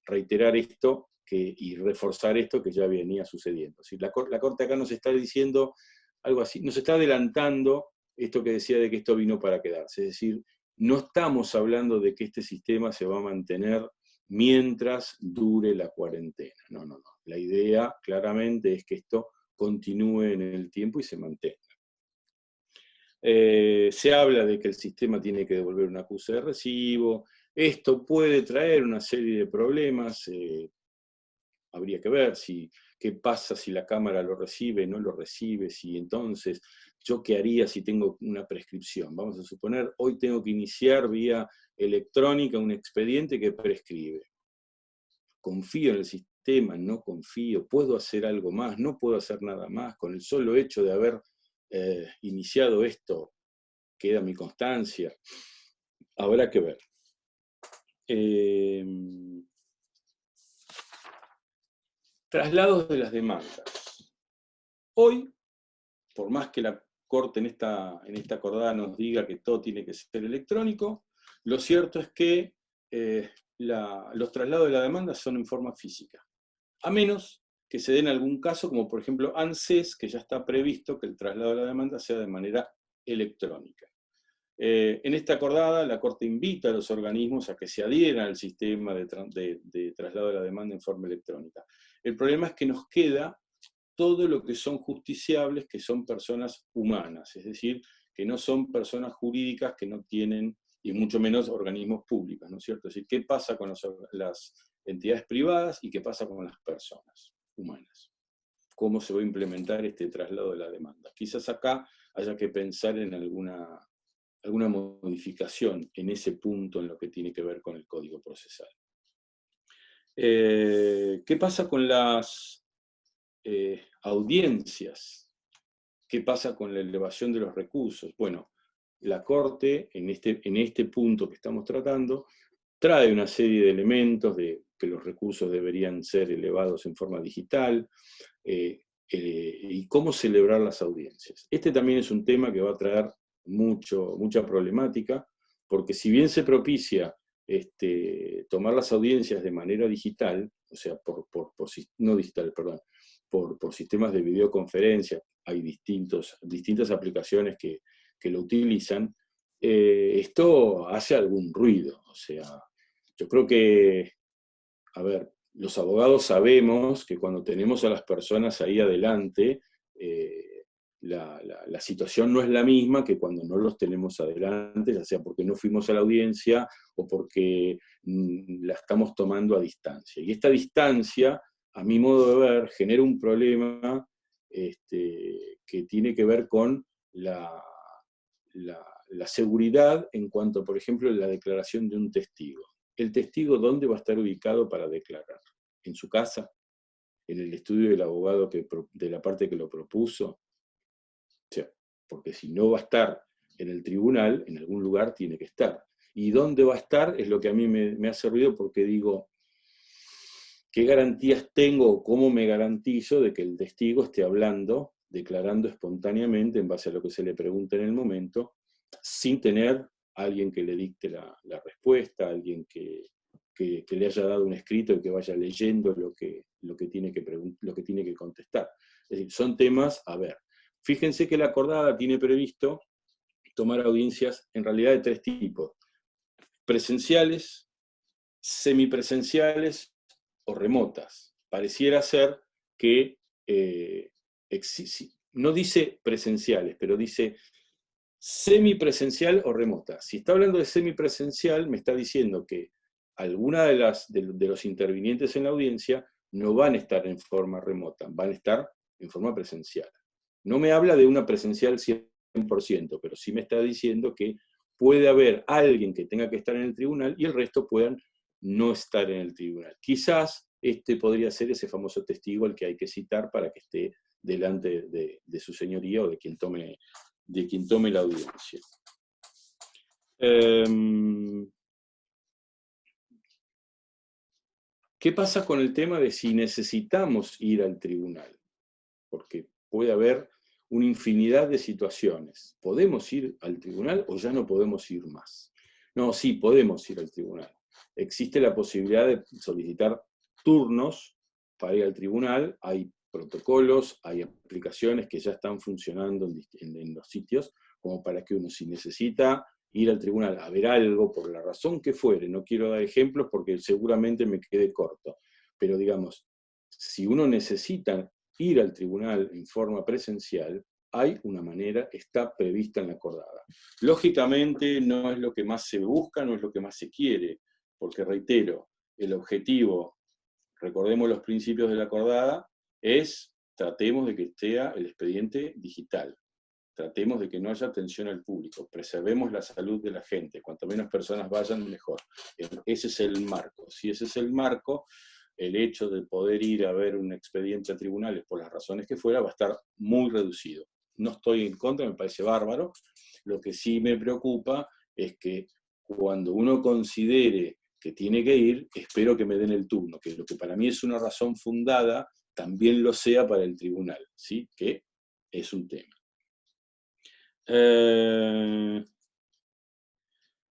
Speaker 3: reiterar esto y reforzar esto que ya venía sucediendo. Si la Corte acá nos está diciendo algo así, nos está adelantando esto que decía de que esto vino para quedarse, es decir, no estamos hablando de que este sistema se va a mantener mientras dure la cuarentena. No. La idea claramente es que esto continúe en el tiempo y se mantenga. Se habla de que el sistema tiene que devolver un acuse de recibo. Esto puede traer una serie de problemas. Habría que ver qué pasa si la Cámara lo recibe, no lo recibe, si entonces yo qué haría si tengo una prescripción. Vamos a suponer, hoy tengo que iniciar vía electrónica un expediente que prescribe. Confío en el sistema, no confío, puedo hacer algo más, no puedo hacer nada más, con el solo hecho de haber iniciado esto, queda mi constancia. Habrá que ver. Traslados de las demandas. Hoy, por más que la Corte en esta acordada nos diga que todo tiene que ser electrónico, lo cierto es que los traslados de la demanda son en forma física. A menos que se den algún caso, como por ejemplo ANSES, que ya está previsto que el traslado de la demanda sea de manera electrónica. En esta acordada, la Corte invita a los organismos a que se adhieran al sistema de traslado de la demanda en forma electrónica. El problema es que nos queda todo lo que son justiciables, que son personas humanas, es decir, que no son personas jurídicas que no tienen, y mucho menos organismos públicos, ¿no es cierto? Es decir, ¿qué pasa con las entidades privadas y qué pasa con las personas humanas? ¿Cómo se va a implementar este traslado de la demanda? Quizás acá haya que pensar en alguna modificación en ese punto en lo que tiene que ver con el Código Procesal. ¿Qué pasa con las audiencias? ¿Qué pasa con la elevación de los recursos? Bueno, la Corte, en este punto que estamos tratando, trae una serie de elementos de que los recursos deberían ser elevados en forma digital, y cómo celebrar las audiencias. Este también es un tema que va a traer mucha problemática, porque si bien se propicia tomar las audiencias de manera digital, o sea, no digital, perdón, por sistemas de videoconferencia, hay distintas aplicaciones que lo utilizan, esto hace algún ruido. O sea, yo creo que, a ver, los abogados sabemos que cuando tenemos a las personas ahí adelante, la situación no es la misma que cuando no los tenemos adelante, ya sea porque no fuimos a la audiencia o porque la estamos tomando a distancia. Y esta distancia, a mi modo de ver, genera un problema que tiene que ver con la seguridad en cuanto, por ejemplo, a la declaración de un testigo. ¿El testigo dónde va a estar ubicado para declarar? ¿En su casa? ¿En el estudio del abogado de la parte que lo propuso? O sea, porque si no va a estar en el tribunal, en algún lugar tiene que estar. ¿Y dónde va a estar? Es lo que a mí me hace ruido, porque digo, ¿qué garantías tengo o cómo me garantizo de que el testigo esté hablando, declarando espontáneamente en base a lo que se le pregunta en el momento, sin tener a alguien que le dicte la respuesta, alguien que le haya dado un escrito y que vaya leyendo lo que tiene que contestar? Es decir, son temas, a ver, fíjense que la acordada tiene previsto tomar audiencias en realidad de 3 tipos: presenciales, semipresenciales o remotas. Pareciera ser que no dice presenciales, pero dice semipresencial o remota. Si está hablando de semipresencial, me está diciendo que alguna de los intervinientes en la audiencia no van a estar en forma remota, van a estar en forma presencial. No me habla de una presencial 100%, pero sí me está diciendo que puede haber alguien que tenga que estar en el tribunal y el resto puedan no estar en el tribunal. Quizás este podría ser ese famoso testigo al que hay que citar para que esté delante de su señoría o de quien tome la audiencia. ¿Qué pasa con el tema de si necesitamos ir al tribunal? Porque puede haber una infinidad de situaciones. ¿Podemos ir al tribunal o ya no podemos ir más? No, sí, podemos ir al tribunal. Existe la posibilidad de solicitar turnos para ir al tribunal. Hay protocolos, hay aplicaciones que ya están funcionando en los sitios, como para que uno, si necesita ir al tribunal a ver algo, por la razón que fuere, no quiero dar ejemplos porque seguramente me quede corto, pero digamos, si uno necesita ir al tribunal en forma presencial, hay una manera, está prevista en la acordada. Lógicamente no es lo que más se busca, no es lo que más se quiere, porque reitero, el objetivo, recordemos los principios de la acordada, es tratemos de que sea el expediente digital, tratemos de que no haya atención al público, preservemos la salud de la gente, cuanto menos personas vayan, mejor. Ese es el marco. Si ese es el marco, el hecho de poder ir a ver un expediente a tribunales por las razones que fuera va a estar muy reducido. No estoy en contra, me parece bárbaro. Lo que sí me preocupa es que cuando uno considere que tiene que ir, espero que me den el turno, que lo que para mí es una razón fundada, también lo sea para el tribunal, ¿sí? Que es un tema.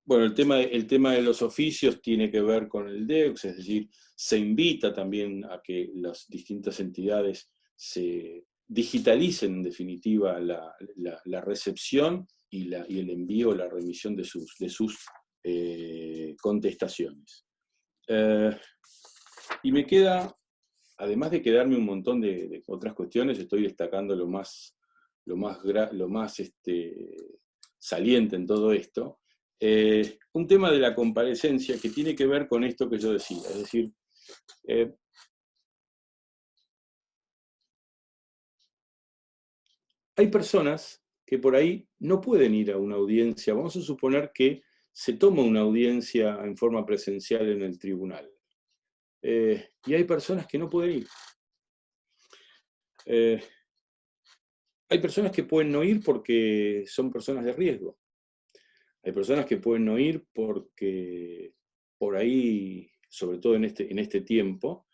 Speaker 3: Bueno, el tema de los oficios tiene que ver con el DEUX, es decir, se invita también a que las distintas entidades se digitalicen, en definitiva, la recepción y el envío, la remisión de sus contestaciones. Y me queda, además de quedarme un montón de otras cuestiones, estoy destacando lo más saliente en todo esto, un tema de la comparecencia que tiene que ver con esto que yo decía, es decir, hay personas que por ahí no pueden ir a una audiencia. Vamos a suponer que se toma una audiencia en forma presencial en el tribunal, y hay personas que no pueden ir. Hay personas que pueden no ir porque son personas de riesgo. Hay personas que pueden no ir porque por ahí, sobre todo en este tiempo,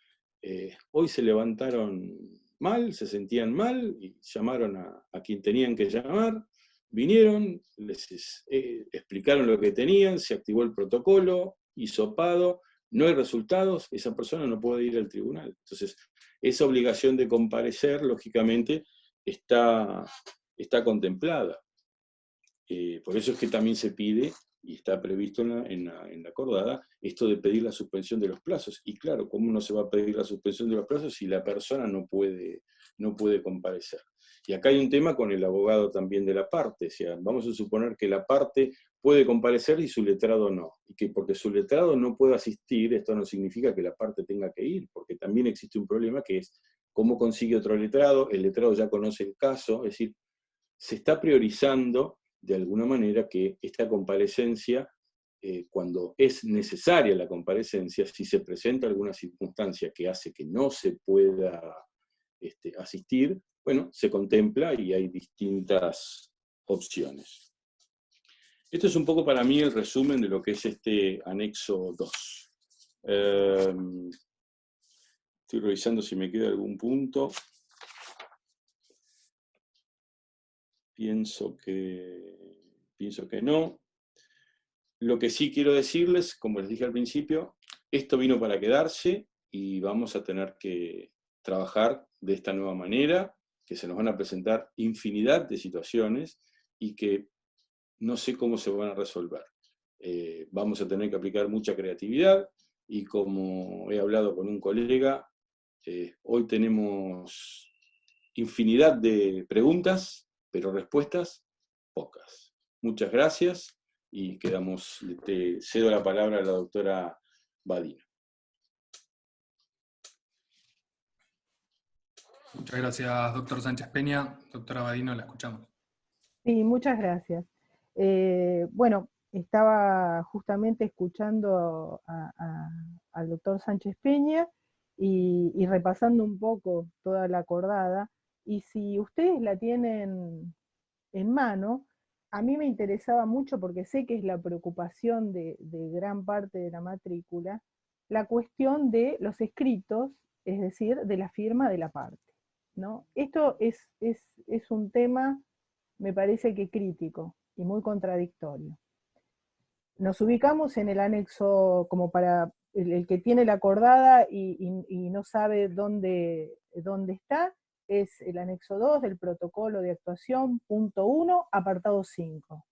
Speaker 3: hoy se levantaron mal, se sentían mal, y llamaron a quien tenían que llamar, vinieron, les explicaron lo que tenían, se activó el protocolo, hisopado, no hay resultados, esa persona no puede ir al tribunal. Entonces, esa obligación de comparecer, lógicamente, está contemplada. Por eso es que también se pide, y está previsto en la acordada, esto de pedir la suspensión de los plazos. Y claro, ¿cómo no se va a pedir la suspensión de los plazos si la persona no puede comparecer? Y acá hay un tema con el abogado también de la parte, o sea, vamos a suponer que la parte puede comparecer y su letrado no, y que porque su letrado no puede asistir, esto no significa que la parte tenga que ir, porque también existe un problema que es cómo consigue otro letrado, el letrado ya conoce el caso, es decir, se está priorizando de alguna manera que esta comparecencia, cuando es necesaria la comparecencia, si se presenta alguna circunstancia que hace que no se pueda asistir, bueno, se contempla y hay distintas opciones. Esto es un poco para mí el resumen de lo que es este anexo 2. Estoy revisando si me queda algún punto. Pienso que no. Lo que sí quiero decirles, como les dije al principio, esto vino para quedarse y vamos a tener que trabajar de esta nueva manera, que se nos van a presentar infinidad de situaciones y que no sé cómo se van a resolver. Vamos a tener que aplicar mucha creatividad y como he hablado con un colega, hoy tenemos infinidad de preguntas, pero respuestas pocas. Muchas gracias y quedamos, te cedo la palabra a la doctora Badino.
Speaker 1: Muchas gracias, doctor Sánchez Peña. Doctora Badino, la escuchamos.
Speaker 2: Sí, muchas gracias. Bueno, estaba justamente escuchando al doctor Sánchez Peña y repasando un poco toda la acordada, y si ustedes la tienen en mano, a mí me interesaba mucho, porque sé que es la preocupación de gran parte de la matrícula, la cuestión de los escritos, es decir, de la firma de la parte, ¿no? Esto es un tema, me parece que crítico y muy contradictorio. Nos ubicamos en el anexo, como para el que tiene la acordada y no sabe dónde está, es el anexo 2 del protocolo de actuación, punto 1, apartado 5.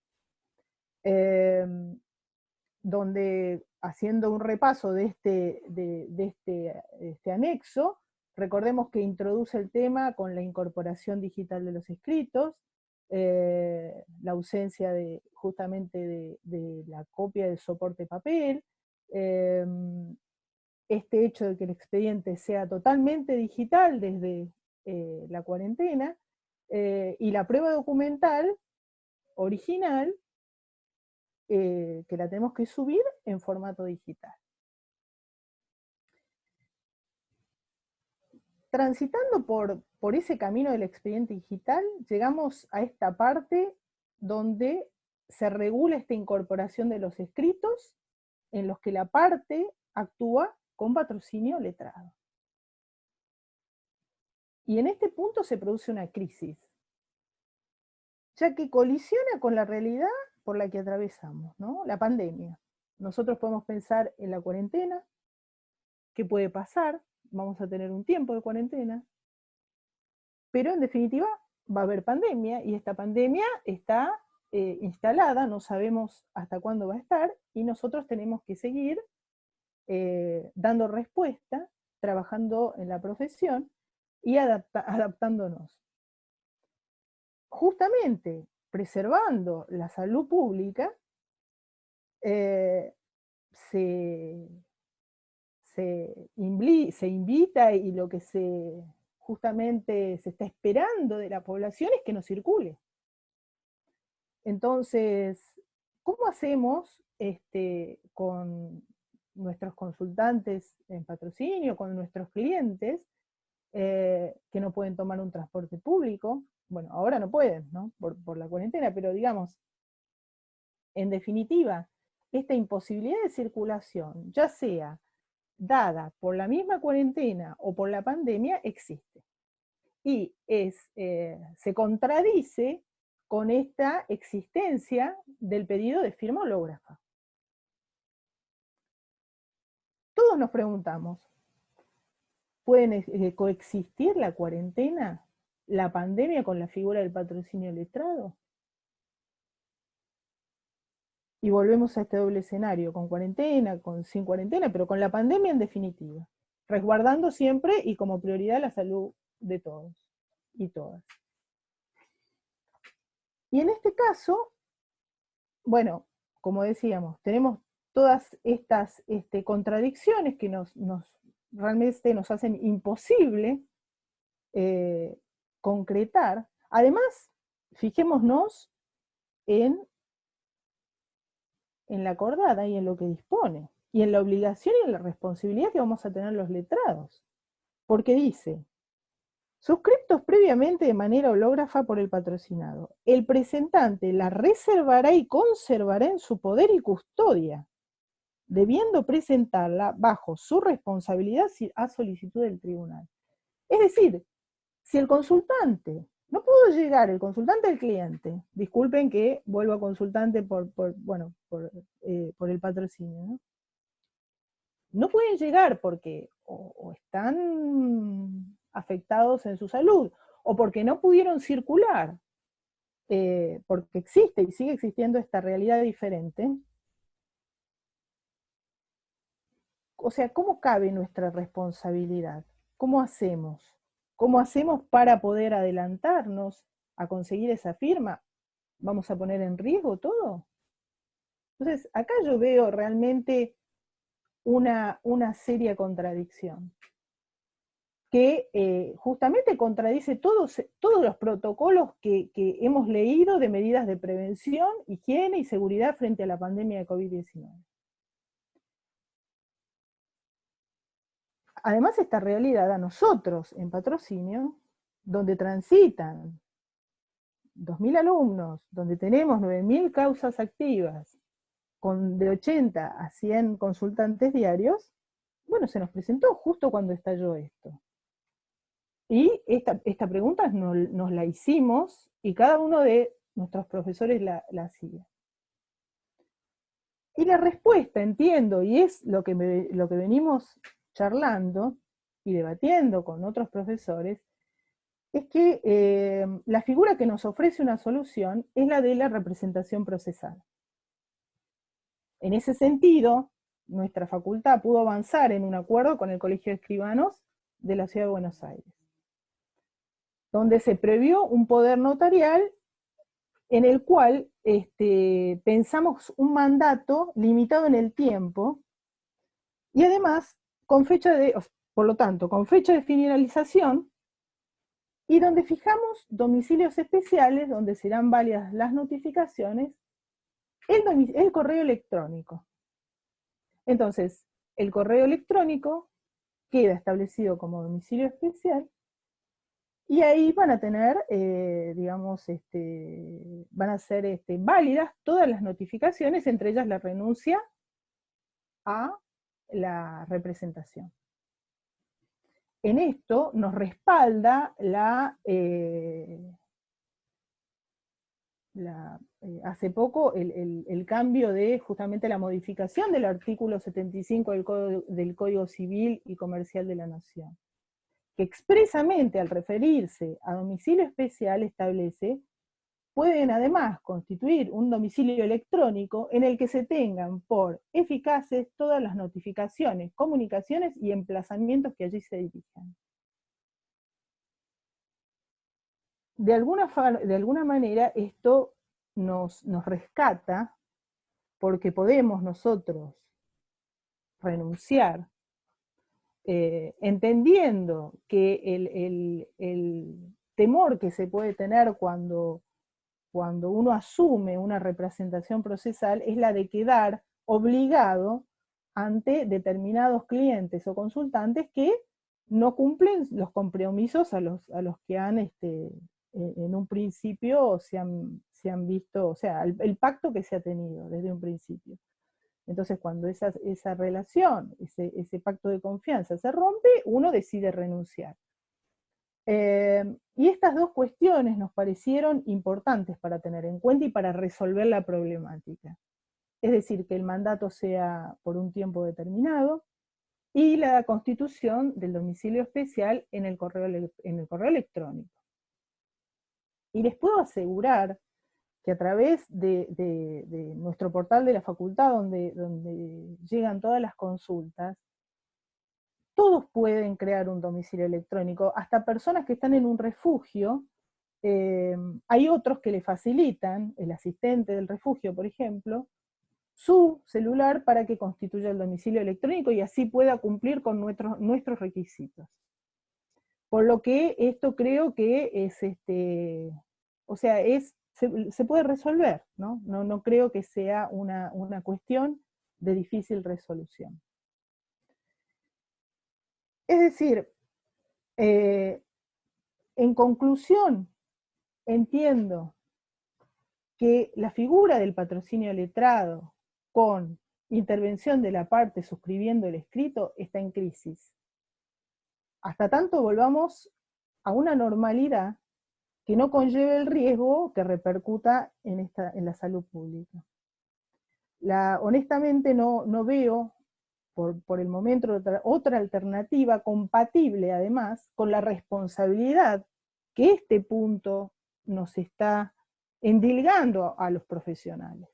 Speaker 2: Donde, haciendo un repaso de este anexo, recordemos que introduce el tema con la incorporación digital de los escritos, la ausencia justamente de la copia del soporte papel, este hecho de que el expediente sea totalmente digital desde la cuarentena, y la prueba documental original, que la tenemos que subir en formato digital. Transitando por ese camino del expediente digital, llegamos a esta parte donde se regula esta incorporación de los escritos, en los que la parte actúa con patrocinio letrado. Y en este punto se produce una crisis, ya que colisiona con la realidad por la que atravesamos, ¿no? La pandemia. Nosotros podemos pensar en la cuarentena, ¿qué puede pasar? Vamos a tener un tiempo de cuarentena, pero en definitiva va a haber pandemia, y esta pandemia está instalada, no sabemos hasta cuándo va a estar, y nosotros tenemos que seguir dando respuesta, trabajando en la profesión y adaptándonos. Justamente preservando la salud pública, se invita, y lo que justamente se está esperando de la población es que no circule. Entonces, ¿cómo hacemos con nuestros consultantes en patrocinio, con nuestros clientes, que no pueden tomar un transporte público? Bueno, ahora no pueden, ¿no? Por la cuarentena, pero digamos, en definitiva, esta imposibilidad de circulación, ya sea dada por la misma cuarentena o por la pandemia, existe. Y se contradice con esta existencia del pedido de firma hológrafa. Todos nos preguntamos, ¿pueden coexistir la cuarentena, la pandemia, con la figura del patrocinio letrado? Y volvemos a este doble escenario, con cuarentena, sin cuarentena, pero con la pandemia en definitiva, resguardando siempre y como prioridad la salud de todos y todas. Y en este caso, bueno, como decíamos, tenemos todas estas contradicciones que realmente nos hacen imposible concretar. Además, fijémonos en la acordada y en lo que dispone, y en la obligación y en la responsabilidad que vamos a tener los letrados. Porque dice, suscriptos previamente de manera hológrafa por el patrocinado, el presentante la reservará y conservará en su poder y custodia, debiendo presentarla bajo su responsabilidad a solicitud del tribunal. Es decir, si el consultante, no pudo llegar, el consultante del cliente, disculpen que vuelvo a consultante por el patrocinio, ¿no? No pueden llegar porque o están afectados en su salud, o porque no pudieron circular, porque existe y sigue existiendo esta realidad diferente. O sea, ¿cómo cabe nuestra responsabilidad? ¿Cómo hacemos? ¿Cómo hacemos para poder adelantarnos a conseguir esa firma? ¿Vamos a poner en riesgo todo? Entonces, acá yo veo realmente una seria contradicción, que justamente contradice todos los protocolos que hemos leído de medidas de prevención, higiene y seguridad frente a la pandemia de COVID-19. Además, esta realidad a nosotros en patrocinio, donde transitan 2.000 alumnos, donde tenemos 9.000 causas activas, con de 80 a 100 consultantes diarios, bueno, se nos presentó justo cuando estalló esto. Y esta pregunta nos la hicimos y cada uno de nuestros profesores la hacía. Y la respuesta, entiendo, y es lo que venimos charlando y debatiendo con otros profesores, es que la figura que nos ofrece una solución es la de la representación procesal. En ese sentido, nuestra facultad pudo avanzar en un acuerdo con el Colegio de Escribanos de la Ciudad de Buenos Aires, donde se previó un poder notarial en el cual pensamos un mandato limitado en el tiempo, y además, por lo tanto, con fecha de finalización, y donde fijamos domicilios especiales, donde serán válidas las notificaciones, el correo electrónico. Entonces, el correo electrónico queda establecido como domicilio especial, y ahí van a tener, van a ser válidas todas las notificaciones, entre ellas la renuncia a la representación. En esto nos respalda hace poco el cambio de justamente la modificación del artículo 75 del Código Civil y Comercial de la Nación, que expresamente al referirse a domicilio especial establece: pueden además constituir un domicilio electrónico en el que se tengan por eficaces todas las notificaciones, comunicaciones y emplazamientos que allí se dirijan. De alguna manera esto nos rescata, porque podemos nosotros renunciar, entendiendo que el temor que se puede tener cuando uno asume una representación procesal es la de quedar obligado ante determinados clientes o consultantes que no cumplen los compromisos a los que han en un principio se han visto, o sea, el pacto que se ha tenido desde un principio. Entonces, cuando esa relación, ese pacto de confianza se rompe, uno decide renunciar. Y estas dos cuestiones nos parecieron importantes para tener en cuenta y para resolver la problemática. Es decir, que el mandato sea por un tiempo determinado, y la constitución del domicilio especial en el correo electrónico. Y les puedo asegurar que a través de nuestro portal de la facultad, donde llegan todas las consultas, todos pueden crear un domicilio electrónico, hasta personas que están en un refugio hay otros que le facilitan, el asistente del refugio, por ejemplo, su celular para que constituya el domicilio electrónico y así pueda cumplir con nuestros requisitos. Por lo que esto creo que es, o sea, se puede resolver, ¿no? No creo que sea una cuestión de difícil resolución. Es decir, en conclusión, entiendo que la figura del patrocinio letrado con intervención de la parte suscribiendo el escrito está en crisis. Hasta tanto volvamos a una normalidad que no conlleve el riesgo que repercuta en la salud pública. Honestamente no veo por el momento otra alternativa compatible además con la responsabilidad que este punto nos está endilgando a los profesionales.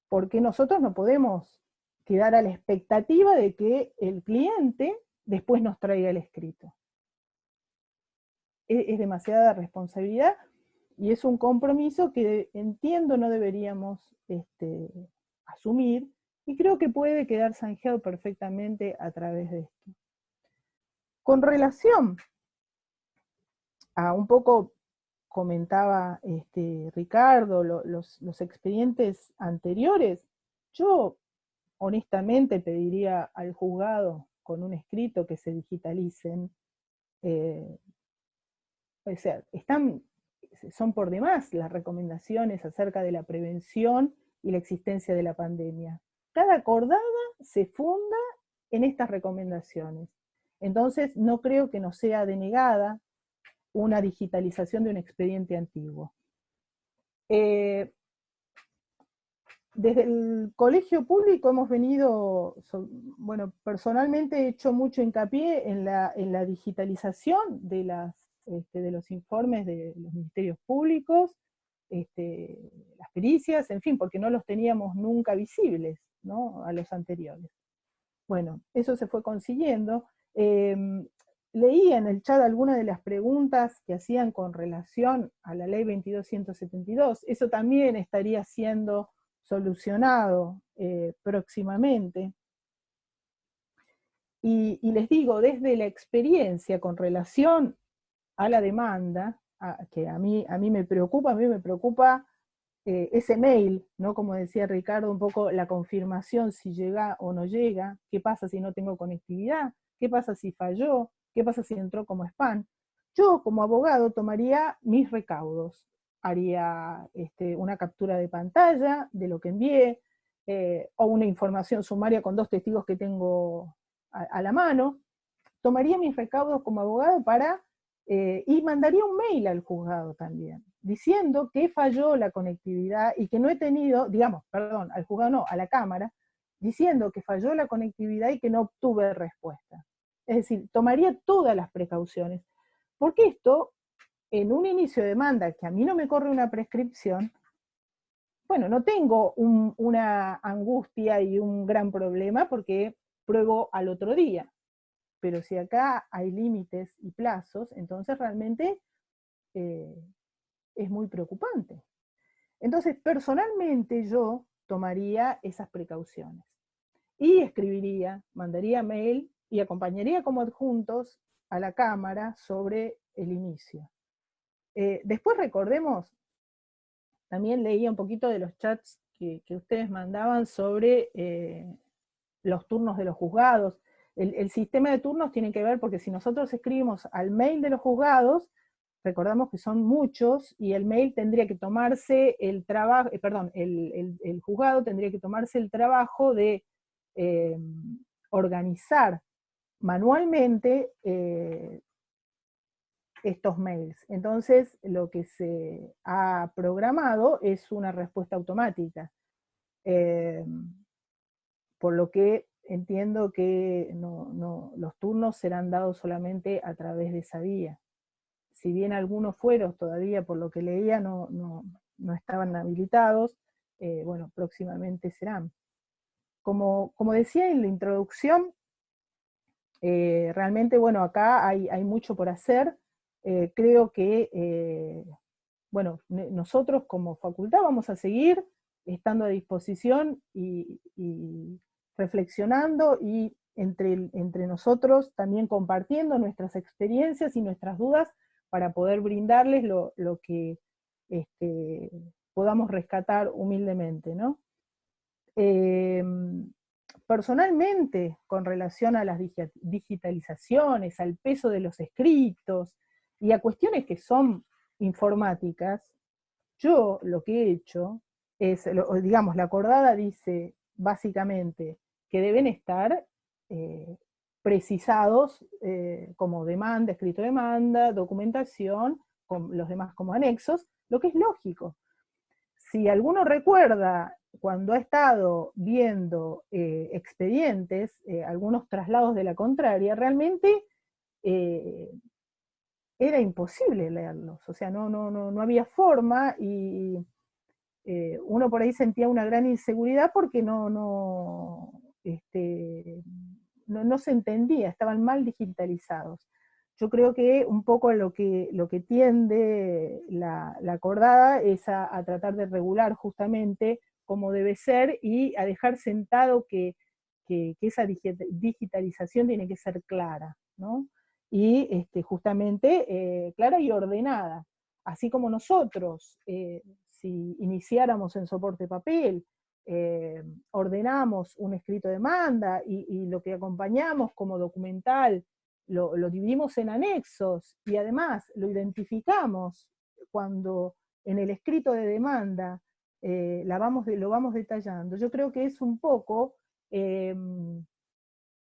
Speaker 2: Porque nosotros no podemos quedar a la expectativa de que el cliente después nos traiga el escrito. Es demasiada responsabilidad y es un compromiso que entiendo no deberíamos asumir, y creo que puede quedar zanjado perfectamente a través de esto. Con relación a un poco comentaba Ricardo, los expedientes anteriores, yo honestamente pediría al juzgado con un escrito que se digitalicen. O sea, son por demás las recomendaciones acerca de la prevención y la existencia de la pandemia. Cada acordada se funda en estas recomendaciones. Entonces, no creo que nos sea denegada una digitalización de un expediente antiguo. Desde el colegio público hemos venido, bueno, personalmente he hecho mucho hincapié en la digitalización de los informes de los ministerios públicos, las pericias, en fin, porque no los teníamos nunca visibles, ¿no?, a los anteriores. Bueno, eso se fue consiguiendo. Leí en el chat algunas de las preguntas que hacían con relación a la ley 22.172, eso también estaría siendo solucionado próximamente. Y les digo, desde la experiencia con relación a la demanda, que a mí me preocupa, ese mail, ¿no? Como decía Ricardo, un poco la confirmación si llega o no llega, qué pasa si no tengo conectividad, qué pasa si falló, qué pasa si entró como spam. Yo como abogado tomaría mis recaudos, haría una captura de pantalla de lo que envié, o una información sumaria con 2 testigos que tengo a la mano, tomaría mis recaudos como abogado y mandaría un mail al juzgado también, diciendo que falló la conectividad y que no he tenido, al juzgado no, a la Cámara, diciendo que falló la conectividad y que no obtuve respuesta. Es decir, tomaría todas las precauciones, porque esto, en un inicio de demanda que a mí no me corre una prescripción, bueno, no tengo una angustia y un gran problema porque pruebo al otro día. Pero si acá hay límites y plazos, entonces realmente es muy preocupante. Entonces, personalmente yo tomaría esas precauciones. Y escribiría, mandaría mail y acompañaría como adjuntos a la Cámara sobre el inicio. Después recordemos, también leía un poquito de los chats que ustedes mandaban sobre los turnos de los juzgados. El sistema de turnos tiene que ver porque si nosotros escribimos al mail de los juzgados, recordamos que son muchos, y el mail tendría que tomarse el trabajo, el juzgado tendría que tomarse el trabajo de organizar manualmente estos mails. Entonces, lo que se ha programado es una respuesta automática. Por lo que entiendo que los turnos serán dados solamente a través de esa vía. Si bien algunos fueros todavía, por lo que leía, no estaban habilitados, bueno, próximamente serán. Como decía en la introducción, realmente, bueno, acá hay mucho por hacer. creo que, bueno, nosotros como facultad vamos a seguir estando a disposición y reflexionando y entre nosotros también compartiendo nuestras experiencias y nuestras dudas para poder brindarles lo que podamos rescatar humildemente, ¿no? Personalmente, con relación a las digitalizaciones, al peso de los escritos y a cuestiones que son informáticas, yo lo que he hecho es, digamos, la acordada dice básicamente que deben estar precisados como demanda, escrito demanda, documentación, con los demás como anexos, lo que es lógico. Si alguno recuerda cuando ha estado viendo expedientes, algunos traslados de la contraria, realmente era imposible leerlos, o sea, no había forma y uno por ahí sentía una gran inseguridad porque no se entendía, estaban mal digitalizados. Yo creo que un poco lo que tiende la acordada es a tratar de regular justamente cómo debe ser y a dejar sentado que esa digitalización tiene que ser clara, ¿no? Y justamente clara y ordenada. Así como nosotros, si iniciáramos en soporte papel, ordenamos un escrito de demanda y lo que acompañamos como documental lo dividimos en anexos y además lo identificamos cuando en el escrito de demanda lo vamos detallando. Yo creo que es un poco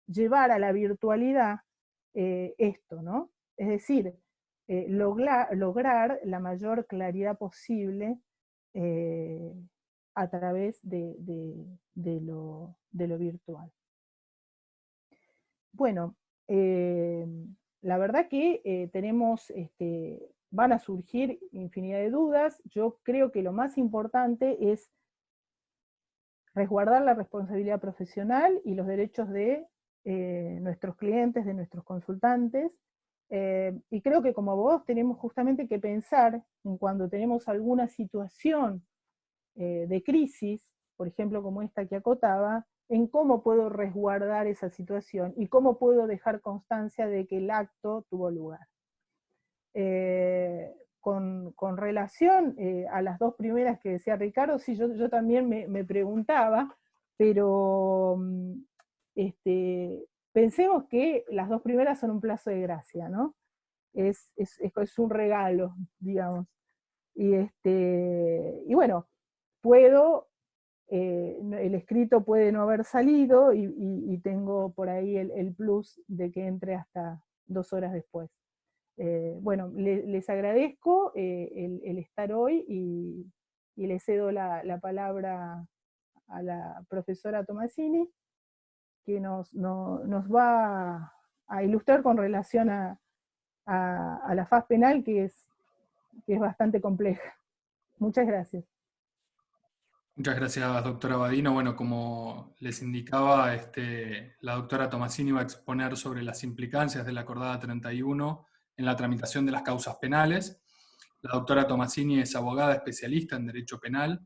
Speaker 2: llevar a la virtualidad esto, ¿no? Es decir, lograr la mayor claridad posible a través de lo virtual. Bueno, la verdad que van a surgir infinidad de dudas. Yo creo que lo más importante es resguardar la responsabilidad profesional y los derechos de nuestros clientes, de nuestros consultantes, y creo que como abogados tenemos justamente que pensar en cuando tenemos alguna situación de crisis, por ejemplo como esta que acotaba, en cómo puedo resguardar esa situación y cómo puedo dejar constancia de que el acto tuvo lugar. Con relación a las dos primeras que decía Ricardo, sí, yo también me preguntaba, pero pensemos que las dos primeras son un plazo de gracia, ¿no? Es un regalo, digamos. Y bueno, el escrito puede no haber salido y tengo por ahí el plus de que entre hasta 2 horas después. Bueno, les agradezco el estar hoy y le cedo la palabra a la profesora Tomasini, que nos va a ilustrar con relación a la faz penal, que es bastante compleja. Muchas gracias.
Speaker 1: Muchas gracias, doctora Badino. Bueno, como les indicaba, la doctora Tomasini va a exponer sobre las implicancias de la acordada 31 en la tramitación de las causas penales. La doctora Tomasini es abogada especialista en Derecho Penal,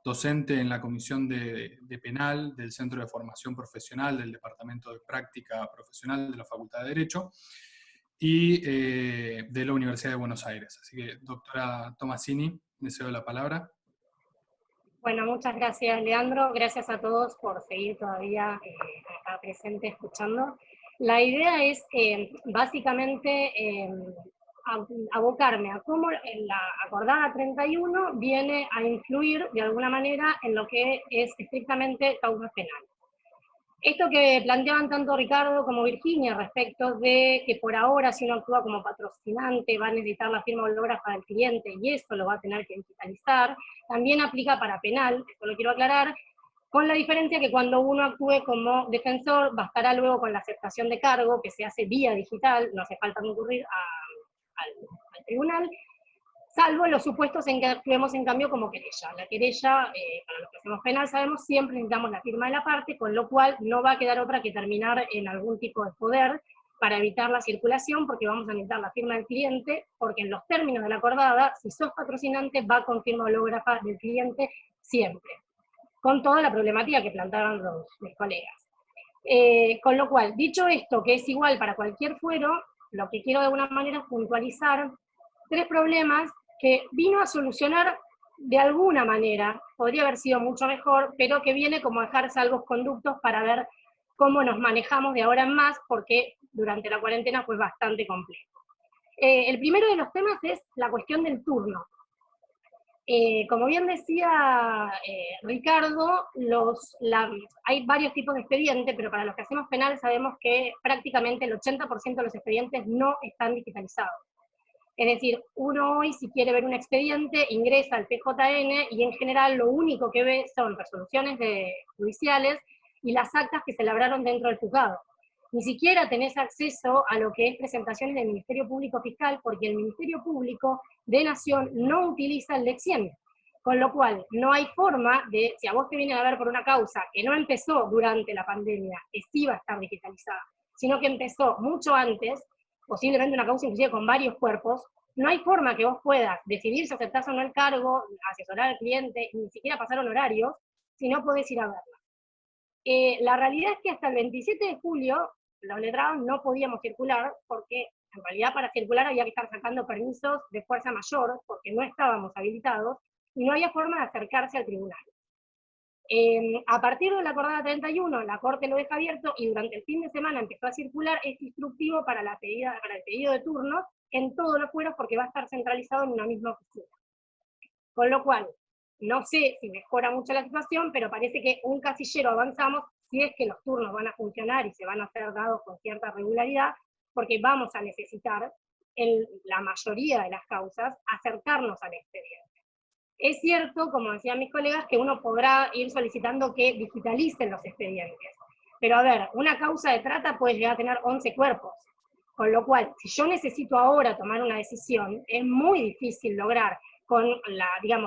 Speaker 1: docente en la Comisión de Penal del Centro de Formación Profesional del Departamento de Práctica Profesional de la Facultad de Derecho y de la Universidad de Buenos Aires. Así que, doctora Tomasini, le cedo la palabra.
Speaker 4: Bueno, muchas gracias, Leandro. Gracias a todos por seguir todavía acá presente escuchando. La idea es básicamente abocarme a cómo la acordada 31 viene a influir de alguna manera en lo que es estrictamente causas penales. Esto que planteaban tanto Ricardo como Virginia respecto de que por ahora si uno actúa como patrocinante va a necesitar la firma holográfica del cliente y eso lo va a tener que digitalizar, también aplica para penal, esto lo quiero aclarar, con la diferencia que cuando uno actúe como defensor bastará luego con la aceptación de cargo que se hace vía digital, no hace falta concurrir al tribunal, salvo en los supuestos en que actuemos en cambio como querella. La querella, para los que hacemos penal, sabemos, siempre necesitamos la firma de la parte, con lo cual no va a quedar otra que terminar en algún tipo de poder para evitar la circulación, porque vamos a necesitar la firma del cliente, porque en los términos de la acordada, si sos patrocinante, va con firma hológrafa del cliente siempre, con toda la problemática que plantearon mis colegas. Con lo cual, dicho esto, que es igual para cualquier fuero, lo que quiero de alguna manera es puntualizar 3 problemas que vino a solucionar de alguna manera, podría haber sido mucho mejor, pero que viene como a dejar salvoconductos para ver cómo nos manejamos de ahora en más, porque durante la cuarentena fue bastante complejo. El primero de los temas es la cuestión del turno. Como bien decía Ricardo, hay varios tipos de expedientes, pero para los que hacemos penal sabemos que prácticamente el 80% de los expedientes no están digitalizados. Es decir, uno hoy si quiere ver un expediente ingresa al PJN y en general lo único que ve son resoluciones judiciales y las actas que se labraron dentro del juzgado. Ni siquiera tenés acceso a lo que es presentaciones del Ministerio Público Fiscal, porque el Ministerio Público de Nación no utiliza el Lexiem. Con lo cual, no hay forma de, si a vos te vienen a ver por una causa que no empezó durante la pandemia, que sí va a estar digitalizada, sino que empezó mucho antes, posiblemente una causa inclusive con varios cuerpos, no hay forma que vos puedas decidir si aceptás o no el cargo, asesorar al cliente, ni siquiera pasar honorarios, si no podés ir a verla. La realidad es que hasta el 27 de julio los letrados no podíamos circular, porque en realidad para circular había que estar sacando permisos de fuerza mayor, porque no estábamos habilitados, y no había forma de acercarse al tribunal. A partir de la acordada 31, la Corte lo deja abierto, y durante el fin de semana empezó a circular este instructivo para el pedido de turnos en todos los fueros, porque va a estar centralizado en una misma oficina. Con lo cual, no sé si mejora mucho la situación, pero parece que un casillero avanzamos si es que los turnos van a funcionar y se van a hacer dados con cierta regularidad, porque vamos a necesitar, en la mayoría de las causas, acercarnos al expediente. Es cierto, como decían mis colegas, que uno podrá ir solicitando que digitalicen los expedientes, pero a ver, una causa de trata puede llegar a tener 11 cuerpos, con lo cual, si yo necesito ahora tomar una decisión, es muy difícil lograr con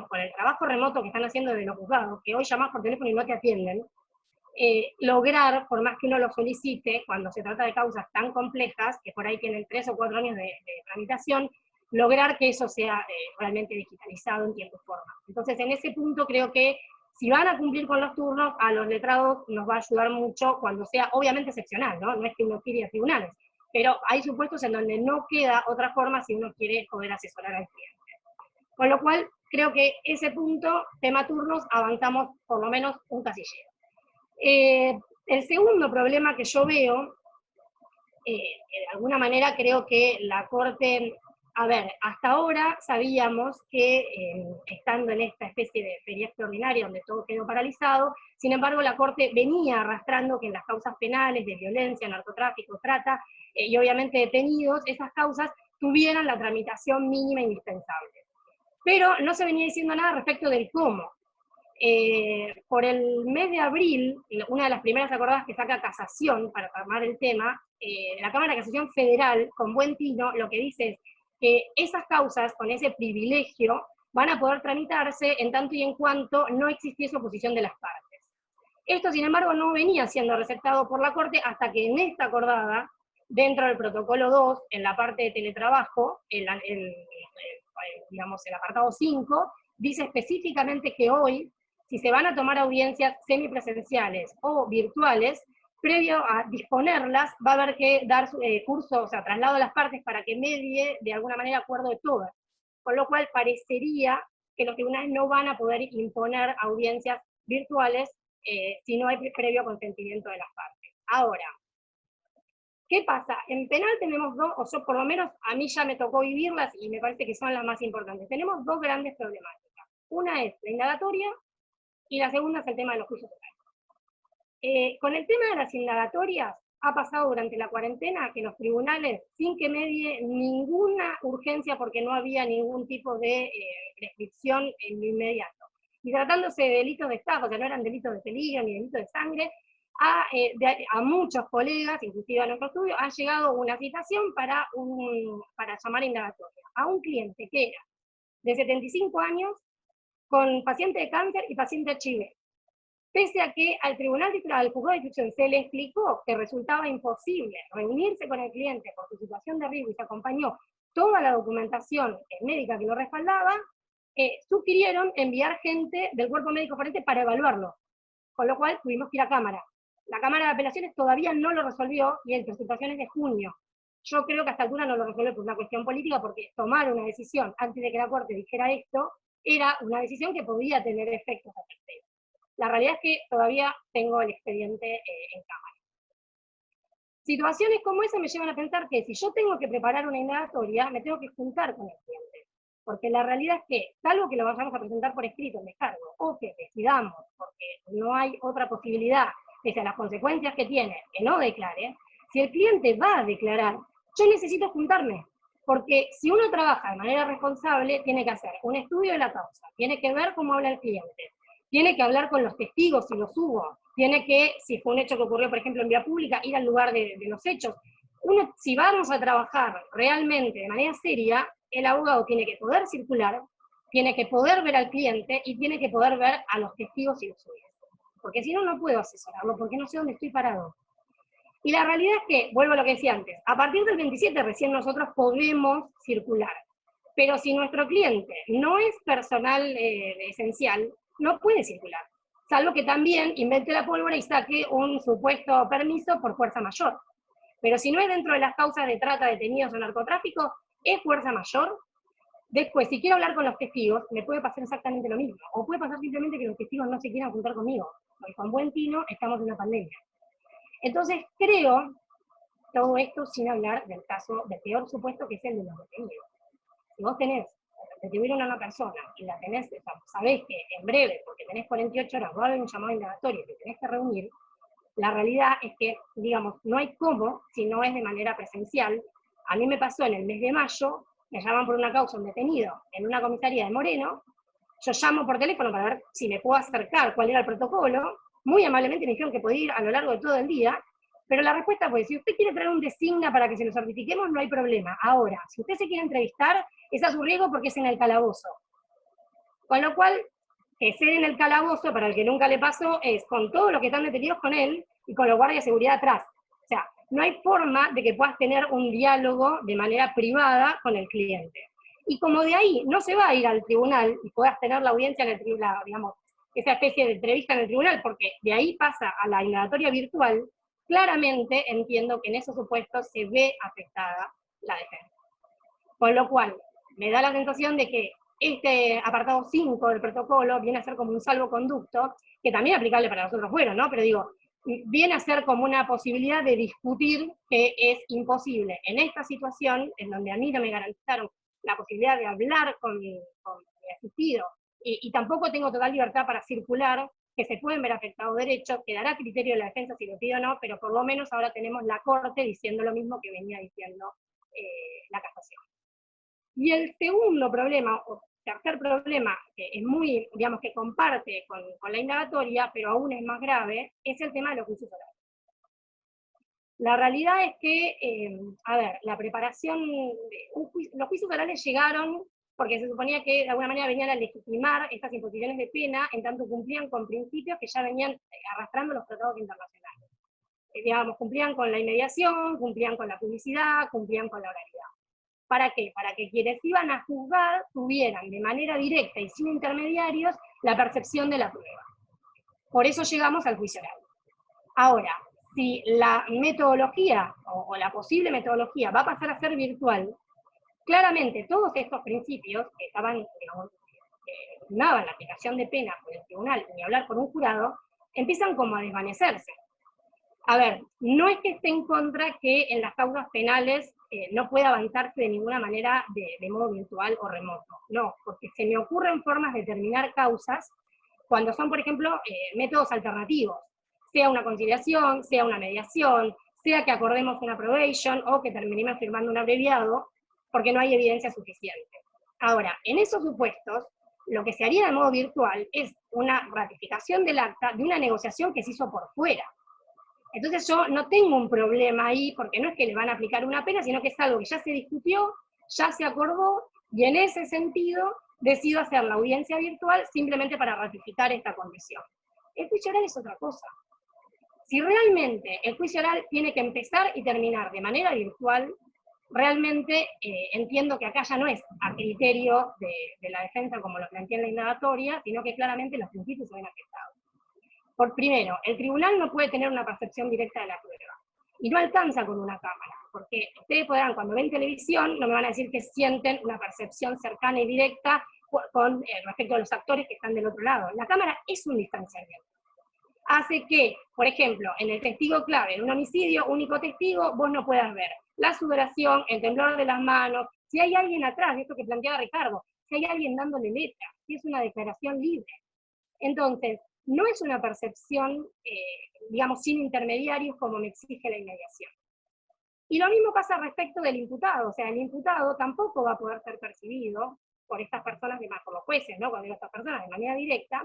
Speaker 4: con el trabajo remoto que están haciendo desde los juzgados, que hoy llamás por teléfono y no te atienden, lograr, por más que uno lo solicite, cuando se trata de causas tan complejas, que por ahí tienen 3 o 4 años de tramitación, lograr que eso sea realmente digitalizado en tiempo y forma. Entonces, en ese punto creo que si van a cumplir con los turnos, a los letrados nos va a ayudar mucho cuando sea, obviamente, excepcional, ¿no? No es que uno quiera ir a tribunales, pero hay supuestos en donde no queda otra forma si uno quiere poder asesorar al cliente. Con lo cual, creo que ese punto, tema turnos, avanzamos por lo menos un casillero. El segundo problema que yo veo, de alguna manera creo que la Corte, a ver, hasta ahora sabíamos que estando en esta especie de feria extraordinaria donde todo quedó paralizado, sin embargo la Corte venía arrastrando que en las causas penales de violencia, narcotráfico, trata y obviamente detenidos, esas causas tuvieran la tramitación mínima indispensable. Pero no se venía diciendo nada respecto del cómo. Por el mes de abril, una de las primeras acordadas que saca casación para armar el tema, la Cámara de Casación Federal, con buen tino, lo que dice es que esas causas, con ese privilegio, van a poder tramitarse en tanto y en cuanto no existiese oposición de las partes. Esto, sin embargo, no venía siendo receptado por la Corte hasta que en esta acordada, dentro del protocolo 2, en la parte de teletrabajo, digamos, el apartado 5, dice específicamente que hoy, si se van a tomar audiencias semipresenciales o virtuales, previo a disponerlas, va a haber que dar curso, o sea, traslado a las partes para que medie de alguna manera acuerdo de todas. Con lo cual parecería que los tribunales no van a poder imponer audiencias virtuales si no hay previo consentimiento de las partes. Ahora, ¿qué pasa? En penal tenemos dos, o yo por lo menos a mí ya me tocó vivirlas y me parece que son las más importantes. Tenemos dos grandes problemáticas. Una es la indagatoria y la segunda es el tema de los juicios orales. Con el tema de las indagatorias, ha pasado durante la cuarentena que los tribunales, sin que medie ninguna urgencia porque no había ningún tipo de prescripción en lo inmediato, y tratándose de delitos de Estado, que no eran delitos de peligro ni delitos de sangre, a muchos colegas, inclusive a nuestro estudio, ha llegado una citación para llamar a indagatoria a un cliente que era de 75 años, con paciente de cáncer y paciente HIV. pese a que al al juzgado de instrucción se le explicó que resultaba imposible reunirse con el cliente por su situación de riesgo y se acompañó toda la documentación médica que lo respaldaba, sugirieron enviar gente del cuerpo médico forense para evaluarlo, con lo cual tuvimos que ir a Cámara. La Cámara de Apelaciones todavía no lo resolvió y el presentación es de junio. Yo creo que a esta altura no lo resuelve por una cuestión política, porque tomar una decisión antes de que la Corte dijera esto era una decisión que podía tener efectos a terceros. La realidad es que todavía tengo el expediente en Cámara. Situaciones como esa me llevan a pensar que si yo tengo que preparar una indagatoria, me tengo que juntar con el cliente. Porque la realidad es que, salvo que lo vayamos a presentar por escrito en descargo, o que decidamos, porque no hay otra posibilidad, pese a las consecuencias que tiene, que no declare, si el cliente va a declarar, yo necesito juntarme. Porque si uno trabaja de manera responsable, tiene que hacer un estudio de la causa, tiene que ver cómo habla el cliente, tiene que hablar con los testigos si los hubo, tiene que, si fue un hecho que ocurrió, por ejemplo, en vía pública, ir al lugar de los hechos. Uno, si vamos a trabajar realmente de manera seria, el abogado tiene que poder circular, tiene que poder ver al cliente y tiene que poder ver a los testigos si los hubo. Porque si no, no puedo asesorarlo, porque no sé dónde estoy parado. Y la realidad es que, vuelvo a lo que decía antes, a partir del 27 recién nosotros podemos circular. Pero si nuestro cliente no es personal esencial, no puede circular. Salvo que también invente la pólvora y saque un supuesto permiso por fuerza mayor. Pero si no es dentro de las causas de trata, detenidos o narcotráfico, es fuerza mayor. Después, si quiero hablar con los testigos, me puede pasar exactamente lo mismo. O puede pasar simplemente que los testigos no se quieran juntar conmigo. Porque con buen tino estamos en una pandemia. Entonces, creo, todo esto sin hablar del caso, del peor supuesto, que es el de los detenidos. Si vos tenés, detuvieron a una persona y la tenés, o sea, sabés que en breve, porque tenés 48 horas, va a haber un llamado indagatorio que tenés que reunir, la realidad es que, digamos, no hay cómo, si no es de manera presencial. A mí me pasó en el mes de mayo, me llaman por una causa un detenido en una comisaría de Moreno, yo llamo por teléfono para ver si me puedo acercar, cuál era el protocolo, muy amablemente me dijeron que podía ir a lo largo de todo el día, pero la respuesta fue, si usted quiere traer un designa para que se lo certifiquemos, no hay problema. Ahora, si usted se quiere entrevistar, es a su riesgo porque es en el calabozo. Con lo cual, que ser en el calabozo, para el que nunca le pasó, es con todos los que están detenidos con él y con los guardias de seguridad atrás. O sea, no hay forma de que puedas tener un diálogo de manera privada con el cliente. Y como de ahí no se va a ir al tribunal y puedas tener la audiencia en el tribunal, digamos, esa especie de entrevista en el tribunal, porque de ahí pasa a la indagatoria virtual, claramente entiendo que en esos supuestos se ve afectada la defensa. Con lo cual, me da la sensación de que este apartado 5 del protocolo viene a ser como un salvoconducto, que también es aplicable para los otros fueros, ¿no? Pero digo, viene a ser como una posibilidad de discutir que es imposible en esta situación, en donde a mí no me garantizaron la posibilidad de hablar con mi asistido, y tampoco tengo total libertad para circular, que se pueden ver afectados derechos, quedará a criterio de la defensa si lo pido o no, pero por lo menos ahora tenemos la Corte diciendo lo mismo que venía diciendo la casación. Y el segundo problema, o tercer problema, que es muy, digamos, que comparte con la indagatoria, pero aún es más grave, es el tema de los juicios orales. La realidad es que, a ver, la preparación, los juicios orales llegaron porque se suponía que de alguna manera venían a legitimar estas imposiciones de pena, en tanto cumplían con principios que ya venían arrastrando los tratados internacionales. Digamos, cumplían con la inmediación, cumplían con la publicidad, cumplían con la oralidad. ¿Para qué? Para que quienes iban a juzgar tuvieran de manera directa y sin intermediarios la percepción de la prueba. Por eso llegamos al juicio oral. Ahora, si la metodología o la posible metodología va a pasar a ser virtual, claramente todos estos principios que estaban, digamos, estimaban la aplicación de pena por el tribunal, ni hablar por un jurado, empiezan como a desvanecerse. A ver, no es que esté en contra que en las causas penales no pueda avanzarse de ninguna manera de modo virtual o remoto. No, porque se me ocurren formas de terminar causas cuando son, por ejemplo, métodos alternativos. Sea una conciliación, sea una mediación, sea que acordemos una probation o que terminemos firmando un abreviado, porque no hay evidencia suficiente. Ahora, en esos supuestos, lo que se haría de modo virtual es una ratificación del acta de una negociación que se hizo por fuera. Entonces yo no tengo un problema ahí, porque no es que le van a aplicar una pena, sino que es algo que ya se discutió, ya se acordó, y en ese sentido decido hacer la audiencia virtual simplemente para ratificar esta condición. El juicio oral es otra cosa. Si realmente el juicio oral tiene que empezar y terminar de manera virtual, realmente entiendo que acá ya no es a criterio de la defensa como lo plantea en la indagatoria, sino que claramente los principios se ven afectados. Por primero, el tribunal no puede tener una percepción directa de la prueba. Y no alcanza con una cámara, porque ustedes podrán, cuando ven televisión, no me van a decir que sienten una percepción cercana y directa con respecto a los actores que están del otro lado. La cámara es un distanciamiento. Hace que, por ejemplo, en el testigo clave, en un homicidio, único testigo, vos no puedas ver la sudoración, el temblor de las manos, si hay alguien atrás, esto que planteaba Ricardo, si hay alguien dándole letra, si es una declaración libre. Entonces, no es una percepción, digamos, sin intermediarios como me exige la inmediación. Y lo mismo pasa respecto del imputado, o sea, el imputado tampoco va a poder ser percibido por estas personas, por los jueces, ¿no? Cuando digo estas personas de manera directa.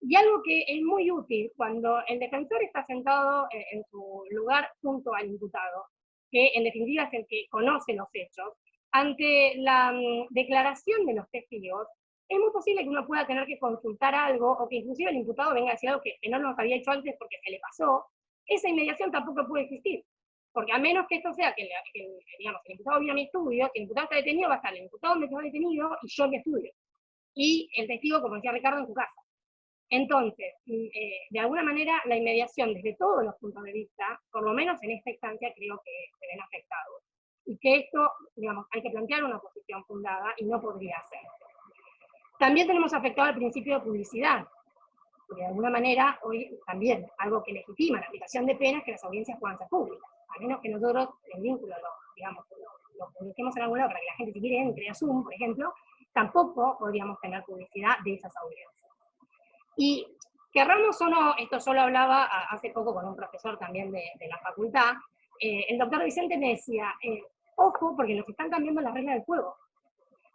Speaker 4: Y algo que es muy útil cuando el defensor está sentado en su lugar junto al imputado, que en definitiva es el que conoce los hechos, ante la declaración de los testigos, es muy posible que uno pueda tener que consultar algo, o que inclusive el imputado venga a decir algo que no nos había hecho antes porque se le pasó. Esa inmediación tampoco puede existir. Porque a menos que esto sea que digamos, el imputado vino a mi estudio, si el imputado está detenido, va a estar el imputado me quedó detenido y yo en mi estudio. Y el testigo, como decía Ricardo, en su casa. Entonces, de alguna manera, la inmediación desde todos los puntos de vista, por lo menos en esta instancia, creo que se ven afectados. Y que esto, digamos, hay que plantear una posición fundada y no podría hacerse. También tenemos afectado el principio de publicidad, porque de alguna manera, hoy también, algo que legitima la aplicación de penas, que las audiencias puedan ser públicas, a menos que nosotros, el vínculo, lo publiquemos en algún lado para que la gente, si quiere, entre a Zoom, por ejemplo, tampoco podríamos tener publicidad de esas audiencias. Y querramos o no, esto yo lo hablaba hace poco con un profesor también de la facultad, el doctor Vicente me decía, ojo, porque nos están cambiando las reglas del juego.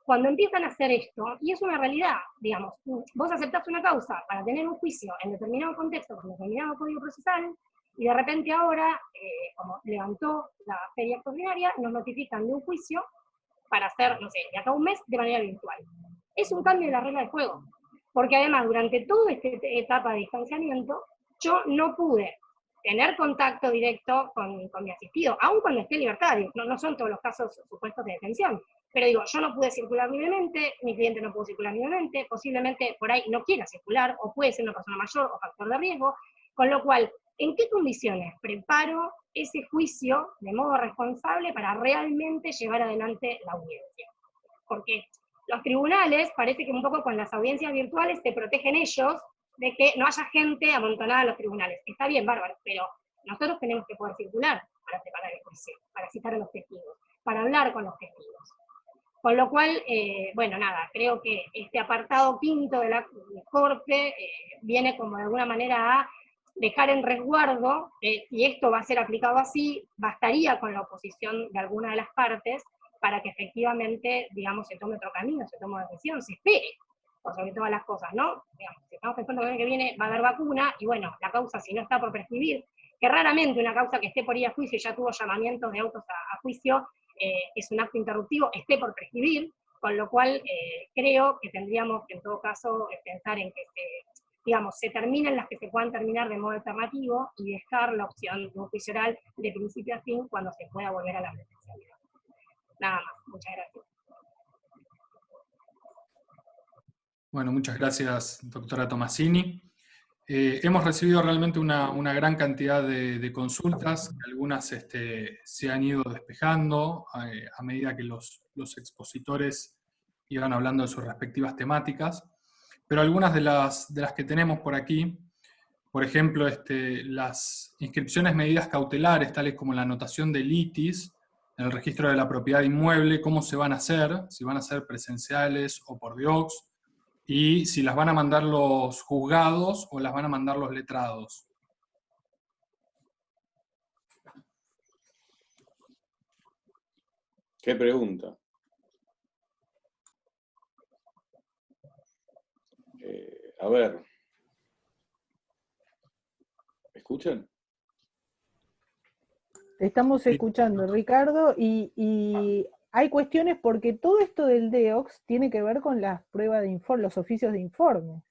Speaker 4: Cuando empiezan a hacer esto, y es una realidad, digamos, vos aceptás una causa para tener un juicio en determinado contexto, con determinado código procesal, y de repente ahora, como levantó la feria extraordinaria, nos notifican de un juicio para hacer, no sé, de acá a un mes, de manera virtual. Es un cambio de la regla del juego. Porque además, durante toda esta etapa de distanciamiento, yo no pude tener contacto directo con mi asistido, aun cuando esté en libertad, no son todos los casos supuestos de detención, pero digo, yo no pude circular libremente, mi cliente no pudo circular libremente, posiblemente por ahí no quiera circular, o puede ser una persona mayor o factor de riesgo, con lo cual, ¿en qué condiciones preparo ese juicio de modo responsable para realmente llevar adelante la audiencia? Porque los tribunales, parece que un poco con las audiencias virtuales te protegen ellos de que no haya gente amontonada en los tribunales. Está bien, bárbaro, pero nosotros tenemos que poder circular para preparar el juicio, para citar a los testigos, para hablar con los testigos. Con lo cual, bueno, nada, creo que este apartado quinto de la Corte viene como de alguna manera a dejar en resguardo, si esto va a ser aplicado así, bastaría con la oposición de alguna de las partes para que efectivamente, digamos, se tome otro camino, se tome una decisión, se espere, por sobre todas las cosas, ¿no? Digamos, si estamos pensando que el año que viene va a haber vacuna, y bueno, la causa si no está por prescribir, que raramente una causa que esté por ir a juicio y ya tuvo llamamientos de autos a juicio, es un acto interruptivo, esté por prescribir, con lo cual creo que tendríamos que en todo caso pensar en que se terminen las que se puedan terminar de modo alternativo y dejar la opción de un juicio oral de principio a fin cuando se pueda volver a la presencialidad. Nada más, muchas gracias.
Speaker 1: Bueno, muchas gracias, doctora Tomasini. Hemos recibido realmente una gran cantidad de consultas, algunas se han ido despejando a medida que los expositores iban hablando de sus respectivas temáticas, pero algunas de las que tenemos por aquí, por ejemplo, las inscripciones medidas cautelares, tales como la anotación de litis en el registro de la propiedad inmueble, cómo se van a hacer, si van a ser presenciales o por Diox, y si las van a mandar los juzgados o las van a mandar los letrados.
Speaker 3: ¿Qué pregunta? A ver. ¿Me escuchan?
Speaker 2: Estamos escuchando, Ricardo, y hay cuestiones porque todo esto del DEOX tiene que ver con las pruebas de informe, los oficios de informe.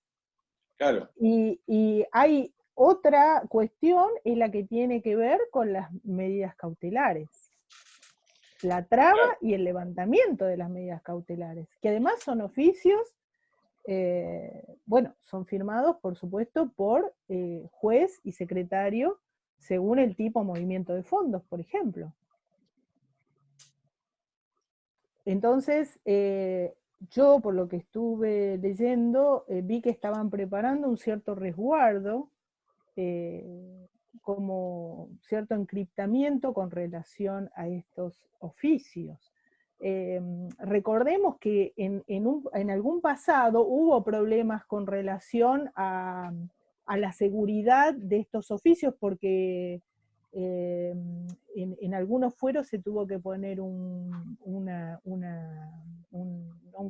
Speaker 3: Claro.
Speaker 2: Y hay otra cuestión, es la que tiene que ver con las medidas cautelares. La traba y el levantamiento de las medidas cautelares, que además son oficios, bueno, son firmados, por supuesto, por juez y secretario, según el tipo de movimiento de fondos, por ejemplo. Entonces, yo, por lo que estuve leyendo, vi que estaban preparando un cierto resguardo, como cierto encriptamiento con relación a estos oficios. Recordemos que en algún pasado hubo problemas con relación a la seguridad de estos oficios, porque en algunos fueros se tuvo que poner un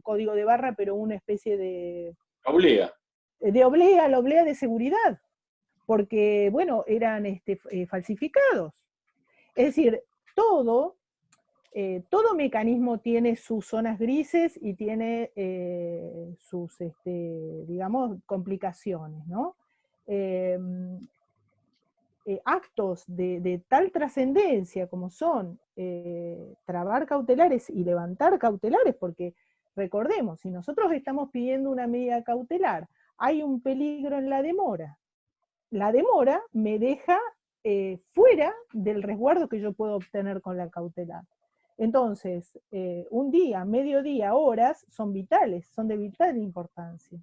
Speaker 2: código de barra, pero una especie de
Speaker 3: Obliga.
Speaker 2: la oblea de seguridad, porque, bueno, eran falsificados. Es decir, todo mecanismo tiene sus zonas grises y tiene sus, digamos, complicaciones, ¿no? Actos de tal trascendencia como son trabar cautelares y levantar cautelares, porque recordemos, si nosotros estamos pidiendo una medida cautelar, hay un peligro en la demora me deja fuera del resguardo que yo puedo obtener con la cautelar. Entonces, un día, mediodía, horas, son vitales, son de vital importancia.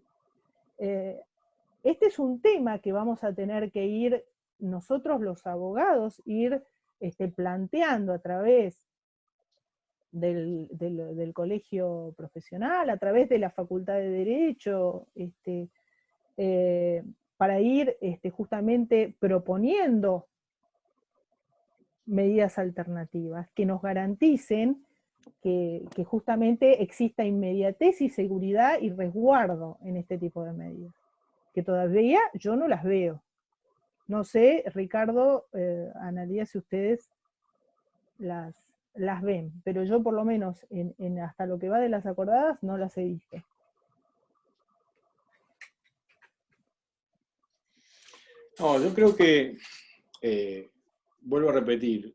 Speaker 2: Este es un tema que vamos a tener que ir, nosotros los abogados, ir planteando a través del colegio profesional, a través de la Facultad de Derecho, para ir justamente proponiendo medidas alternativas que nos garanticen que justamente exista inmediatez y seguridad y resguardo en este tipo de medidas, que todavía yo no las veo. No sé, Ricardo, Analía, si ustedes las ven, pero yo por lo menos hasta lo que va de las acordadas no las he visto.
Speaker 3: No, yo creo que, vuelvo a repetir,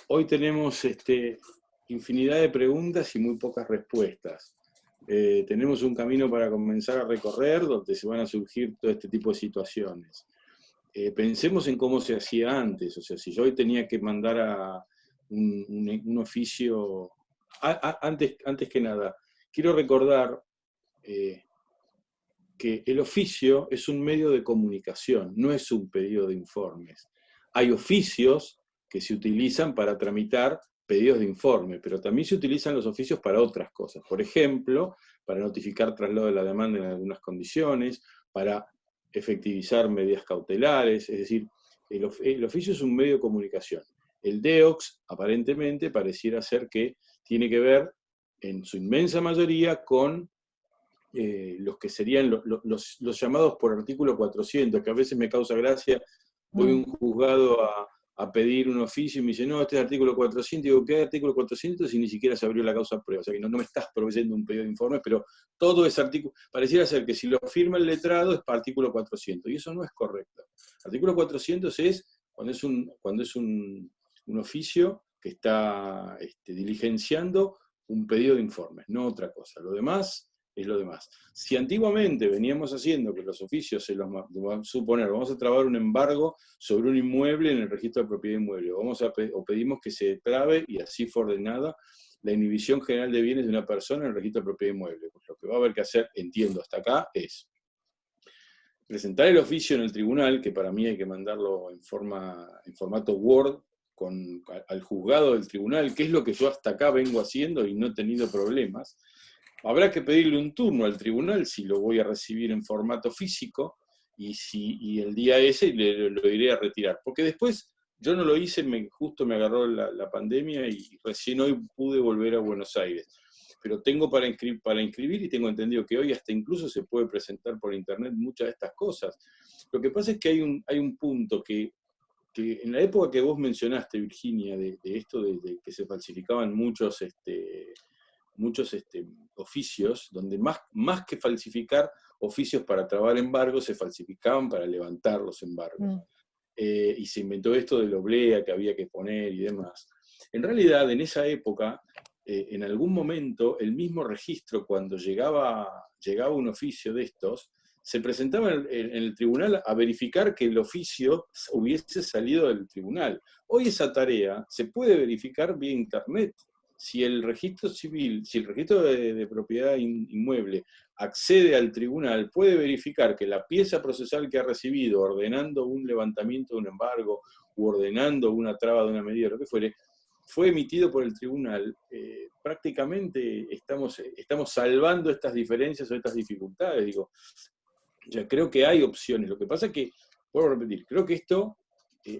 Speaker 3: hoy tenemos infinidad de preguntas y muy pocas respuestas. Tenemos un camino para comenzar a recorrer donde se van a surgir todo este tipo de situaciones. Pensemos en cómo se hacía antes, o sea, si yo hoy tenía que mandar a un oficio, antes que nada, quiero recordar que el oficio es un medio de comunicación, no es un pedido de informes. Hay oficios que se utilizan para tramitar pedidos de informe, pero también se utilizan los oficios para otras cosas. Por ejemplo, para notificar traslado de la demanda en algunas condiciones, para efectivizar medidas cautelares, es decir, el oficio es un medio de comunicación. El DEOX, aparentemente, pareciera ser que tiene que ver, en su inmensa mayoría, con los que serían los llamados por artículo 400, que a veces me causa gracia. Voy a un juzgado a pedir un oficio y me dice, no, este es artículo 400, y digo, ¿qué artículo 400? Y ni siquiera se abrió la causa prueba, o sea que no me estás proveyendo un pedido de informe, pero todo es artículo, pareciera ser que si lo firma el letrado es para artículo 400, y eso no es correcto. Artículo 400 es cuando es un oficio que está diligenciando un pedido de informes, no otra cosa. Lo demás es lo demás. Si antiguamente veníamos haciendo que los oficios vamos a trabar un embargo sobre un inmueble en el registro de propiedad inmueble, o pedimos que se trabe, y así fue ordenada, la inhibición general de bienes de una persona en el registro de propiedad inmueble. Pues lo que va a haber que hacer, entiendo hasta acá, es presentar el oficio en el tribunal, que para mí hay que mandarlo en formato Word, al juzgado del tribunal, que es lo que yo hasta acá vengo haciendo y no he tenido problemas. Habrá que pedirle un turno al tribunal si lo voy a recibir en formato físico, y el día ese lo iré a retirar. Porque después yo no lo hice, justo me agarró la pandemia y recién hoy pude volver a Buenos Aires. Pero tengo para inscribir, y tengo entendido que hoy hasta incluso se puede presentar por internet muchas de estas cosas. Lo que pasa es que hay un punto que en la época que vos mencionaste, Virginia, de esto de que se falsificaban muchos oficios, donde más que falsificar, oficios para trabar embargos se falsificaban para levantar los embargos. Y se inventó esto de la oblea que había que poner y demás. En realidad, en esa época, en algún momento, el mismo registro, cuando llegaba un oficio de estos, se presentaba en el tribunal a verificar que el oficio hubiese salido del tribunal. Hoy esa tarea se puede verificar vía internet. Si el registro civil, si el registro de propiedad inmueble accede al tribunal, puede verificar que la pieza procesal que ha recibido, ordenando un levantamiento de un embargo, u ordenando una traba de una medida, lo que fuere, fue emitido por el tribunal. Prácticamente estamos salvando estas diferencias o estas dificultades. Digo, ya creo que hay opciones. Lo que pasa es que, vuelvo a repetir, creo que esto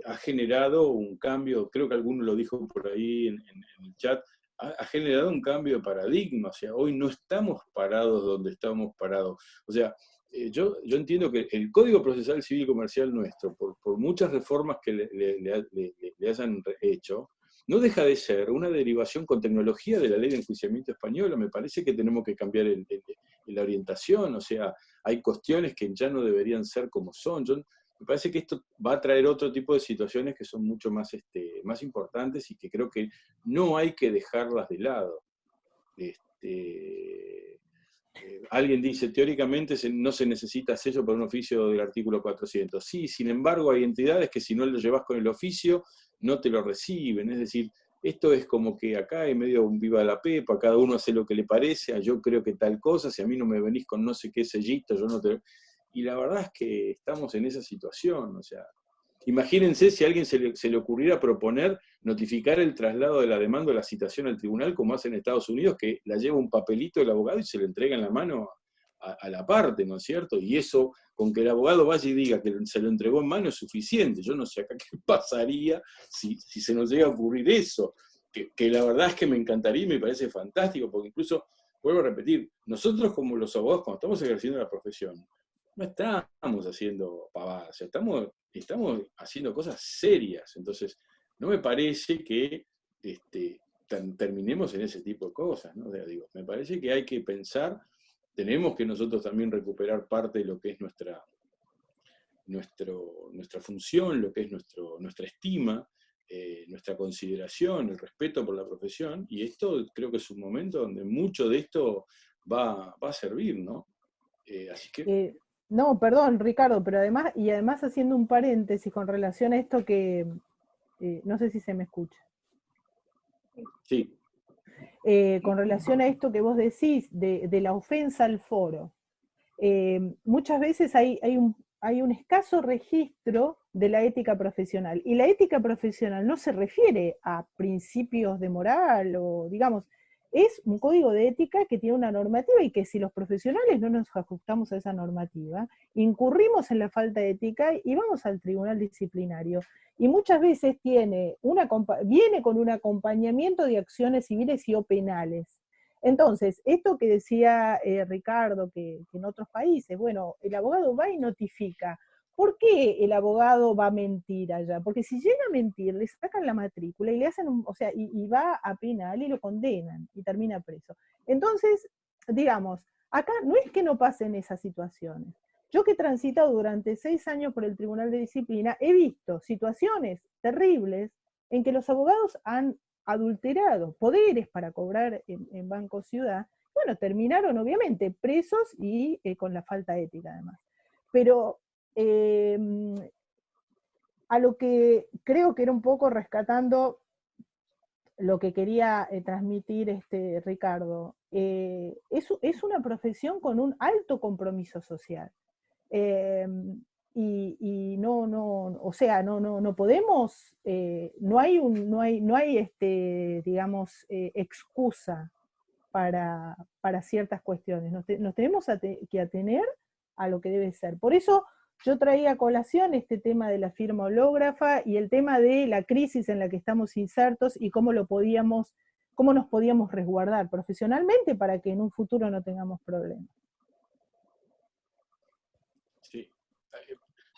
Speaker 3: ha generado un cambio, creo que alguno lo dijo por ahí en el chat, ha generado un cambio de paradigma. O sea, hoy no estamos parados donde estábamos parados. O sea, yo entiendo que el Código Procesal Civil y Comercial nuestro, por muchas reformas que le hayan hecho, no deja de ser una derivación con tecnología de la ley de enjuiciamiento española. Me parece que tenemos que cambiar la orientación. O sea, hay cuestiones que ya no deberían ser como son. Me parece que esto va a traer otro tipo de situaciones que son mucho más, más importantes y que creo que no hay que dejarlas de lado. Alguien dice, teóricamente no se necesita sello para un oficio del artículo 400. Sí, sin embargo, hay entidades que si no lo llevas con el oficio, no te lo reciben. Es decir, esto es como que acá hay medio un viva la pepa, cada uno hace lo que le parece, yo creo que tal cosa, si a mí no me venís con no sé qué sellito, yo no te... Y la verdad es que estamos en esa situación. O sea, imagínense si a alguien se le ocurriera proponer notificar el traslado de la demanda o la citación al tribunal, como hacen en Estados Unidos, que la lleva un papelito el abogado y se le entrega en la mano a la parte, ¿no es cierto? Y eso, con que el abogado vaya y diga que se lo entregó en mano es suficiente. Yo no sé acá qué pasaría si se nos llega a ocurrir eso, que la verdad es que me encantaría y me parece fantástico, porque incluso, vuelvo a repetir, nosotros como los abogados, cuando estamos ejerciendo la profesión, no estamos haciendo pavadas, estamos haciendo cosas serias. Entonces, no me parece que terminemos en ese tipo de cosas, ¿no? O sea, digo, me parece que hay que pensar, tenemos que nosotros también recuperar parte de lo que es nuestra función, lo que es nuestra estima, nuestra consideración, el respeto por la profesión, y esto creo que es un momento donde mucho de esto va a servir, ¿no? Así que...
Speaker 2: No, perdón, Ricardo, pero además haciendo un paréntesis con relación a esto que, no sé si se me escucha.
Speaker 3: Sí.
Speaker 2: Con relación a esto que vos decís, de la ofensa al foro. Muchas veces hay un escaso registro de la ética profesional, y la ética profesional no se refiere a principios de moral, o digamos, es un código de ética que tiene una normativa, y que si los profesionales no nos ajustamos a esa normativa, incurrimos en la falta de ética y vamos al tribunal disciplinario. Y muchas veces viene con un acompañamiento de acciones civiles y o penales. Entonces, esto que decía Ricardo, que en otros países, bueno, el abogado va y notifica. ¿Por qué el abogado va a mentir allá? Porque si llega a mentir, le sacan la matrícula y le hacen y va a penal y lo condenan y termina preso. Entonces, digamos, acá no es que no pasen esas situaciones. Yo que he transitado durante 6 años por el Tribunal de Disciplina, he visto situaciones terribles en que los abogados han adulterado poderes para cobrar en Banco Ciudad. Bueno, terminaron obviamente presos y con la falta ética además. Pero a lo que creo que era un poco rescatando lo que quería transmitir Ricardo, es una profesión con un alto compromiso social. Y o sea, no podemos, no hay digamos, excusa para ciertas cuestiones. Nos tenemos que atener a lo que debe ser. Por eso yo traía a colación este tema de la firma hológrafa y el tema de la crisis en la que estamos insertos y cómo nos podíamos resguardar profesionalmente para que en un futuro no tengamos problemas.
Speaker 3: Sí.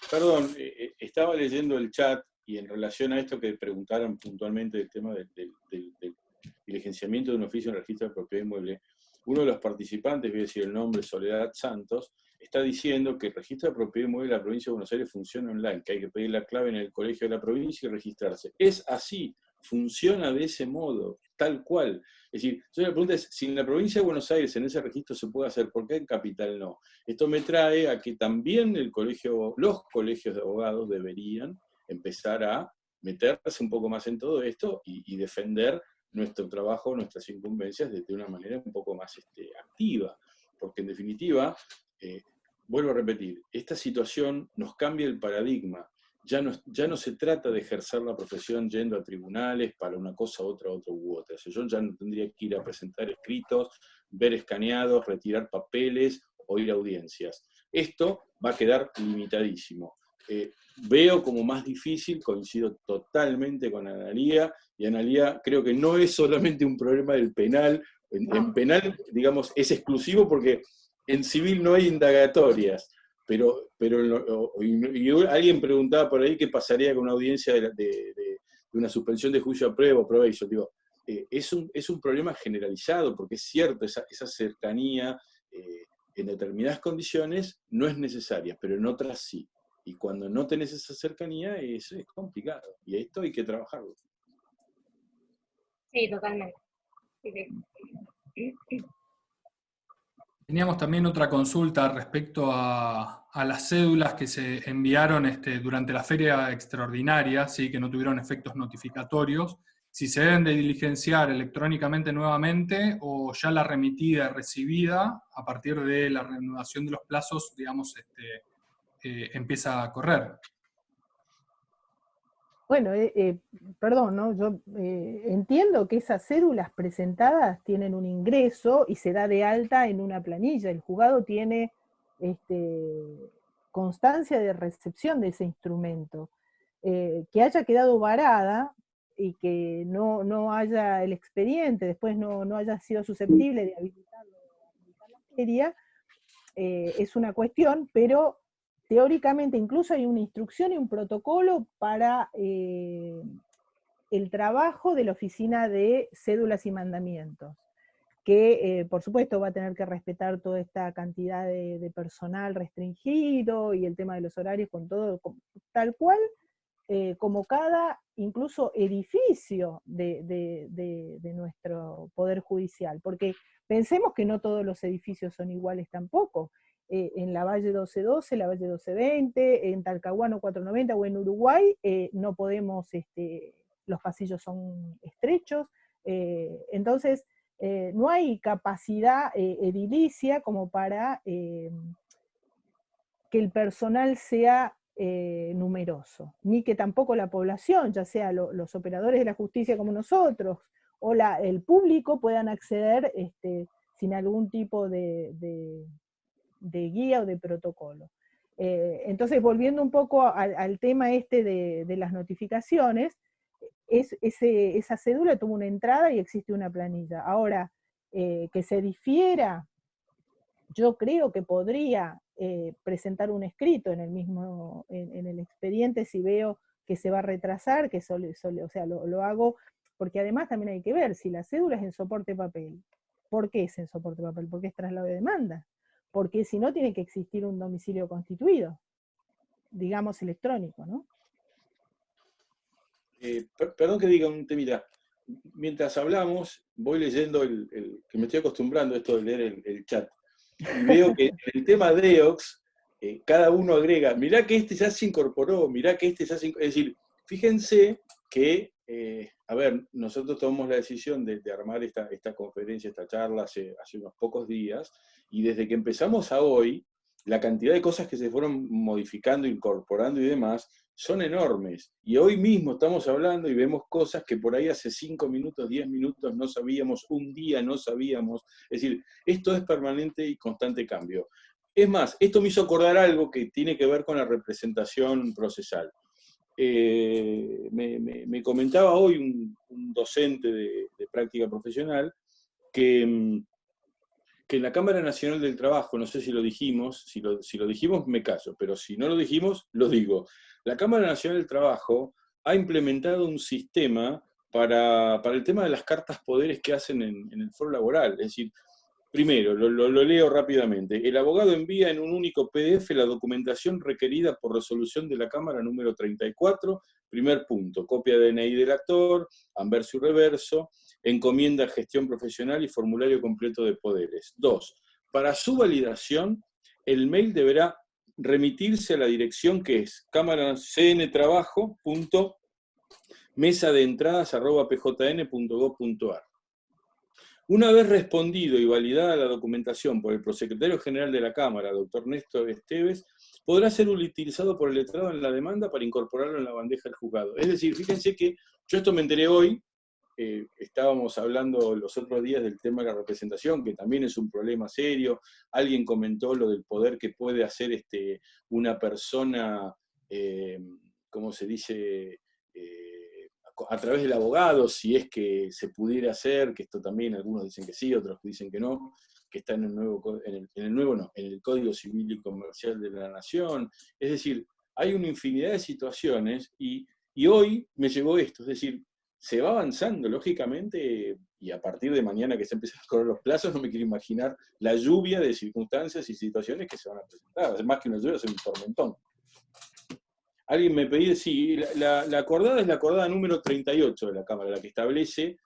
Speaker 3: Perdón, estaba leyendo el chat y en relación a esto que preguntaron puntualmente del tema del diligenciamiento de un oficio en el registro de propiedad inmueble, uno de los participantes, voy a decir el nombre, Soledad Santos, está diciendo que el registro de propiedad inmueble de la provincia de Buenos Aires funciona online, que hay que pedir la clave en el colegio de la provincia y registrarse. Es así, funciona de ese modo, tal cual. Es decir, yo la pregunta es, si en la provincia de Buenos Aires en ese registro se puede hacer, ¿por qué en Capital no? Esto me trae a que también los colegios de abogados deberían empezar a meterse un poco más en todo esto y defender nuestro trabajo, nuestras incumbencias de una manera un poco más activa. Porque en definitiva, vuelvo a repetir, esta situación nos cambia el paradigma. Ya no se trata de ejercer la profesión yendo a tribunales para una cosa, otra u otra. O sea, yo ya no tendría que ir a presentar escritos, ver escaneados, retirar papeles o ir a audiencias. Esto va a quedar limitadísimo. Veo como más difícil, coincido totalmente con Analía, y Analía creo que no es solamente un problema del penal. En penal, digamos, es exclusivo porque en civil no hay indagatorias. Pero alguien preguntaba por ahí qué pasaría con una audiencia de una suspensión de juicio a prueba o probation. Digo, es un problema generalizado, porque es cierto, esa cercanía en determinadas condiciones no es necesaria, pero en otras sí. Y cuando no tenés esa cercanía es complicado. Y esto hay que trabajarlo.
Speaker 4: Sí, totalmente. Sí.
Speaker 1: Teníamos también otra consulta respecto a las cédulas que se enviaron durante la feria extraordinaria, ¿sí? Que no tuvieron efectos notificatorios, si se deben de diligenciar electrónicamente nuevamente o ya la remitida y recibida a partir de la reanudación de los plazos, digamos, empieza a correr.
Speaker 2: Bueno, perdón, ¿no? Yo entiendo que esas cédulas presentadas tienen un ingreso y se da de alta en una planilla. El juzgado tiene constancia de recepción de ese instrumento. Que haya quedado varada y que no haya el expediente, después no haya sido susceptible de habilitar la feria, es una cuestión, pero teóricamente incluso hay una instrucción y un protocolo para el trabajo de la oficina de cédulas y mandamientos, que por supuesto va a tener que respetar toda esta cantidad de personal restringido y el tema de los horarios con todo, tal cual, como cada incluso edificio de nuestro Poder Judicial, porque pensemos que no todos los edificios son iguales tampoco. En la Valle 1212, la Valle 1220, en Talcahuano 490 o en Uruguay, no podemos, los pasillos son estrechos, entonces no hay capacidad edilicia como para que el personal sea numeroso, ni que tampoco la población, ya sea los operadores de la justicia como nosotros, o el público puedan acceder sin algún tipo de guía o de protocolo. Entonces, volviendo un poco al tema de las notificaciones, esa cédula tuvo una entrada y existe una planilla. Ahora, que se difiera, yo creo que podría presentar un escrito en el expediente si veo que se va a retrasar, o sea, lo hago, porque además también hay que ver, si la cédula es en soporte papel, ¿por qué es en soporte papel? Porque es traslado de demanda. Porque si no tiene que existir un domicilio constituido, digamos electrónico, ¿no?
Speaker 3: Perdón que diga un temita. Mientras hablamos, voy leyendo que me estoy acostumbrando a esto de leer el chat. Y veo que en el tema DEOX, cada uno agrega, mirá que este ya se incorporó, mirá que este ya se incorporó. Es decir, fíjense que, a ver, nosotros tomamos la decisión de armar esta conferencia, esta charla hace unos pocos días, y desde que empezamos a hoy, la cantidad de cosas que se fueron modificando, incorporando y demás, son enormes. Y hoy mismo estamos hablando y vemos cosas que por ahí hace 5 minutos, 10 minutos no sabíamos, un día no sabíamos. Es decir, esto es permanente y constante cambio. Es más, esto me hizo acordar algo que tiene que ver con la representación procesal. Me comentaba hoy un docente de práctica profesional que en la Cámara Nacional del Trabajo, no sé si lo dijimos, si lo dijimos me callo, pero si no lo dijimos, lo digo. La Cámara Nacional del Trabajo ha implementado un sistema para el tema de las cartas poderes que hacen en el foro laboral. Es decir, Primero, lo leo rápidamente. El abogado envía en un único PDF la documentación requerida por resolución de la Cámara número 34, primer punto, copia de DNI del actor, anverso y reverso, encomienda, gestión profesional y formulario completo de poderes. 2. Para su validación, el mail deberá remitirse a la dirección que es cámara.mesadeentradas@pjn.gov.ar. Una vez respondido y validada la documentación por el prosecretario general de la Cámara, doctor Néstor Esteves, podrá ser utilizado por el letrado en la demanda para incorporarlo en la bandeja del juzgado. Es decir, fíjense que yo esto me enteré hoy, estábamos hablando los otros días del tema de la representación, que también es un problema serio. Alguien comentó lo del poder que puede hacer una persona, ¿cómo se dice?, a través del abogado, si es que se pudiera hacer, que esto también algunos dicen que sí, otros dicen que no, que está en el Código Civil y Comercial de la Nación. Es decir, hay una infinidad de situaciones y hoy me llegó esto, es decir, se va avanzando, lógicamente, y a partir de mañana que se empiezan a correr los plazos, no me quiero imaginar la lluvia de circunstancias y situaciones que se van a presentar. Además que una lluvia es un tormentón. Alguien me pedía, sí, la acordada es la acordada número 38 de la Cámara, la que establece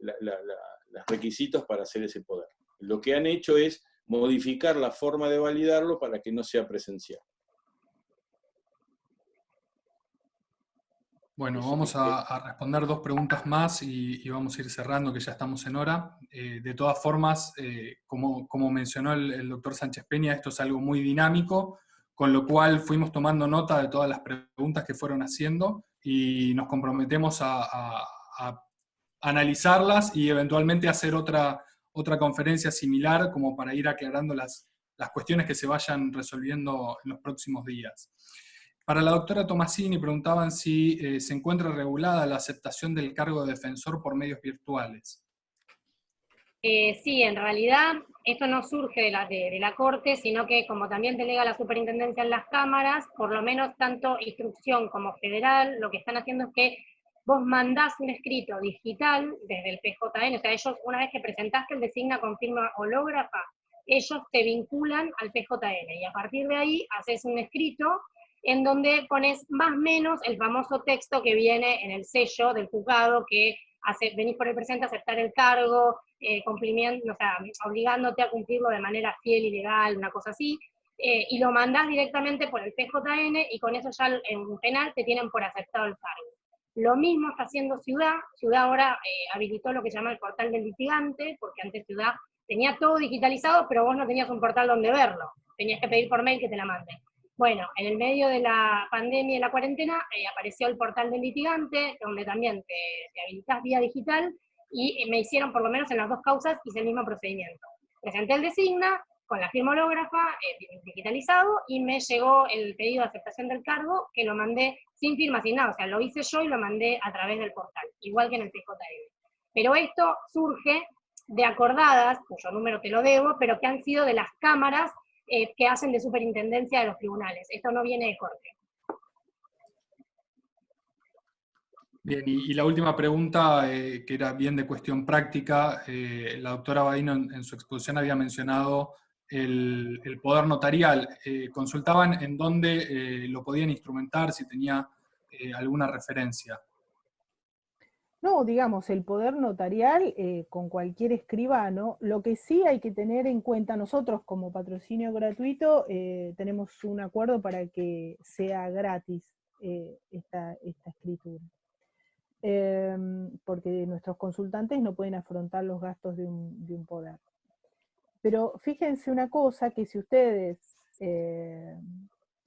Speaker 3: los requisitos para hacer ese poder. Lo que han hecho es modificar la forma de validarlo para que no sea presencial.
Speaker 1: Bueno, vamos a responder 2 preguntas más y vamos a ir cerrando, que ya estamos en hora. De todas formas, como mencionó el doctor Sánchez Peña, esto es algo muy dinámico, con lo cual fuimos tomando nota de todas las preguntas que fueron haciendo y nos comprometemos a analizarlas y eventualmente hacer otra conferencia similar como para ir aclarando las cuestiones que se vayan resolviendo en los próximos días. Para la doctora Tomasini preguntaban si se encuentra regulada la aceptación del cargo de defensor por medios virtuales.
Speaker 4: Sí, en realidad esto no surge de la Corte, sino que como también delega la superintendencia en las cámaras, por lo menos tanto instrucción como federal, lo que están haciendo es que vos mandás un escrito digital desde el PJN, o sea, ellos una vez que presentaste el designa con firma hológrafa, ellos te vinculan al PJN, y a partir de ahí haces un escrito en donde pones más o menos el famoso texto que viene en el sello del juzgado, que venís por el presente a aceptar el cargo, cumplimiento, o sea, obligándote a cumplirlo de manera fiel y legal, una cosa así, y lo mandás directamente por el PJN, y con eso ya en penal te tienen por aceptado el cargo. Lo mismo está haciendo Ciudad ahora habilitó lo que se llama el portal del litigante, porque antes Ciudad tenía todo digitalizado, pero vos no tenías un portal donde verlo, tenías que pedir por mail que te la manden. Bueno, en el medio de la pandemia y la cuarentena apareció el portal del litigante, donde también te habilitás vía digital, y me hicieron, por lo menos en las 2 causas, hice el mismo procedimiento. Presenté el designa con la firma hológrafa digitalizado, y me llegó el pedido de aceptación del cargo, que lo mandé sin firma, sin nada, o sea, lo hice yo y lo mandé a través del portal, igual que en el PJN. Pero esto surge de acordadas, cuyo número te lo debo, pero que han sido de las cámaras que hacen de superintendencia de los tribunales. Esto no viene de Corte.
Speaker 1: Bien, y la última pregunta, que era bien de cuestión práctica, la doctora Badino en su exposición había mencionado el poder notarial. Consultaban en dónde lo podían instrumentar, si tenía alguna referencia.
Speaker 2: No, digamos, el poder notarial con cualquier escribano. Lo que sí hay que tener en cuenta, nosotros como patrocinio gratuito tenemos un acuerdo para que sea gratis esta escritura. Porque nuestros consultantes no pueden afrontar los gastos de un poder. Pero fíjense una cosa, que si ustedes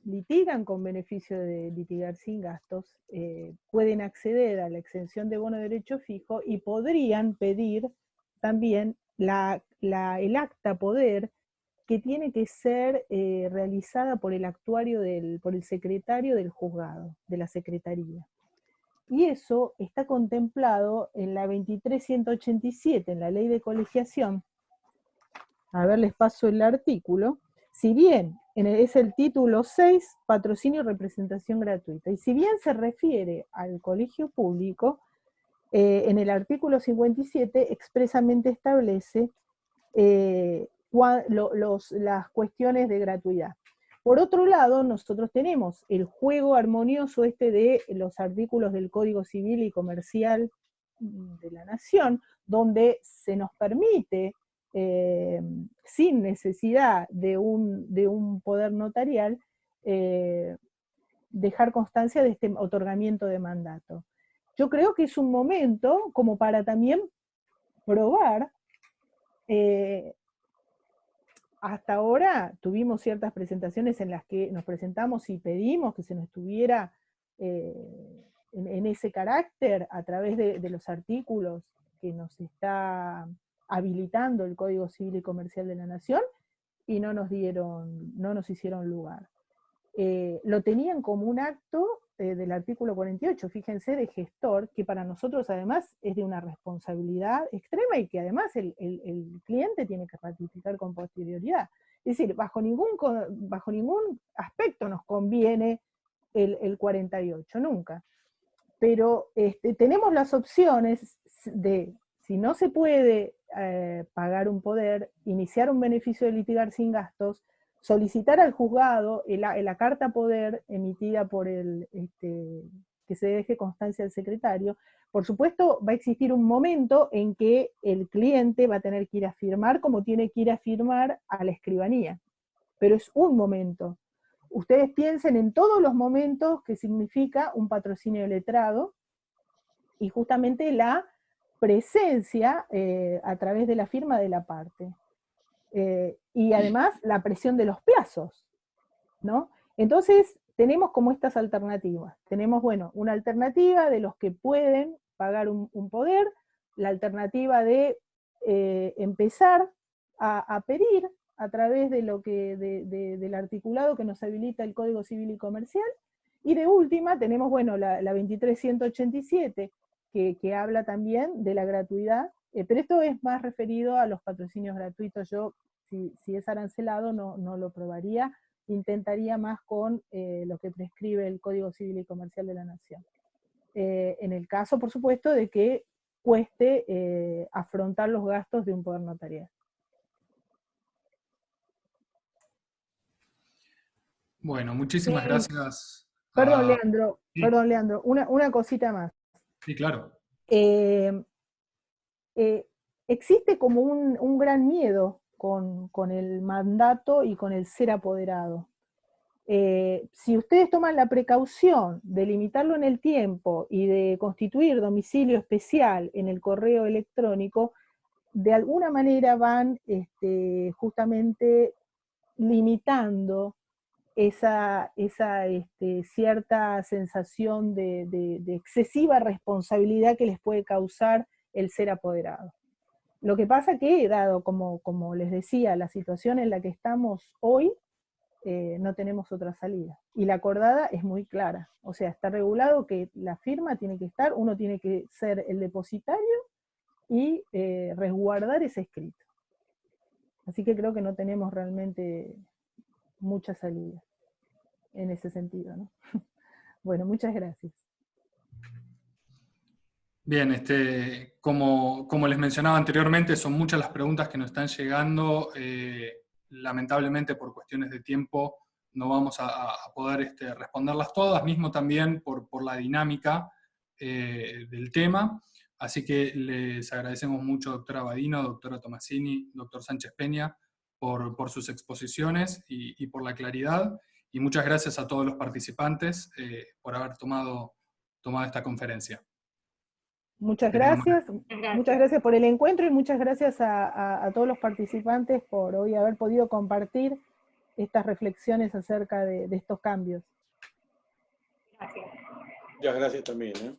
Speaker 2: litigan con beneficio de litigar sin gastos, pueden acceder a la exención de bono de derecho fijo y podrían pedir también el acta poder, que tiene que ser realizada por el actuario, por el secretario del juzgado, de la secretaría. Y eso está contemplado en la 23.187, en la ley de colegiación. A ver, les paso el artículo. Si bien es el título 6, patrocinio y representación gratuita, y si bien se refiere al colegio público, en el artículo 57 expresamente establece las cuestiones de gratuidad. Por otro lado, nosotros tenemos el juego armonioso de los artículos del Código Civil y Comercial de la Nación, donde se nos permite, sin necesidad de un poder notarial, dejar constancia de este otorgamiento de mandato. Yo creo que es un momento como para también probar. Hasta ahora tuvimos ciertas presentaciones en las que nos presentamos y pedimos que se nos tuviera en ese carácter a través de los artículos que nos está habilitando el Código Civil y Comercial de la Nación, y no nos hicieron lugar. Lo tenían como un acto del artículo 48, fíjense, de gestor, que para nosotros además es de una responsabilidad extrema y que además el cliente tiene que ratificar con posterioridad. Es decir, bajo ningún aspecto nos conviene el 48, nunca. Pero tenemos las opciones de, si no se puede pagar un poder, iniciar un beneficio de litigar sin gastos, solicitar al juzgado la carta poder emitida por que se deje constancia al secretario. Por supuesto, va a existir un momento en que el cliente va a tener que ir a firmar, como tiene que ir a firmar a la escribanía. Pero es un momento. Ustedes piensen en todos los momentos que significa un patrocinio letrado, y justamente la presencia a través de la firma de la parte. Y además la presión de los plazos, ¿no? Entonces tenemos como estas alternativas. Tenemos, bueno, una alternativa de los que pueden pagar un poder, la alternativa de empezar a pedir a través de del articulado que nos habilita el Código Civil y Comercial, y de última tenemos, bueno, la 23187, que habla también de la gratuidad, pero esto es más referido a los patrocinios gratuitos. Yo, si es arancelado, no lo probaría, intentaría más con lo que prescribe el Código Civil y Comercial de la Nación. En el caso, por supuesto, de que cueste afrontar los gastos de un poder notarial.
Speaker 1: Bueno, muchísimas gracias.
Speaker 2: Perdón, Leandro,
Speaker 1: Sí.
Speaker 2: perdón, Leandro, una cosita más.
Speaker 1: Sí, claro.
Speaker 2: Existe como un gran miedo con el mandato y con el ser apoderado. Si ustedes toman la precaución de limitarlo en el tiempo y de constituir domicilio especial en el correo electrónico, de alguna manera van justamente limitando esa cierta sensación de excesiva responsabilidad que les puede causar el ser apoderado. Lo que pasa que, dado, como les decía, la situación en la que estamos hoy, no tenemos otra salida. Y la acordada es muy clara. O sea, está regulado que la firma tiene que estar, uno tiene que ser el depositario y resguardar ese escrito. Así que creo que no tenemos realmente mucha salida en ese sentido, ¿no? Bueno, muchas gracias.
Speaker 1: Bien, como les mencionaba anteriormente, son muchas las preguntas que nos están llegando. Lamentablemente, por cuestiones de tiempo, no vamos a poder responderlas todas, mismo también por la dinámica del tema. Así que les agradecemos mucho, doctora Badino, doctora Tomasini, doctor Sánchez Peña, por sus exposiciones y por la claridad. Y muchas gracias a todos los participantes por haber tomado esta conferencia.
Speaker 2: Muchas gracias por el encuentro y muchas gracias a todos los participantes por hoy haber podido compartir estas reflexiones acerca de estos cambios.
Speaker 4: Gracias.
Speaker 3: Muchas gracias también.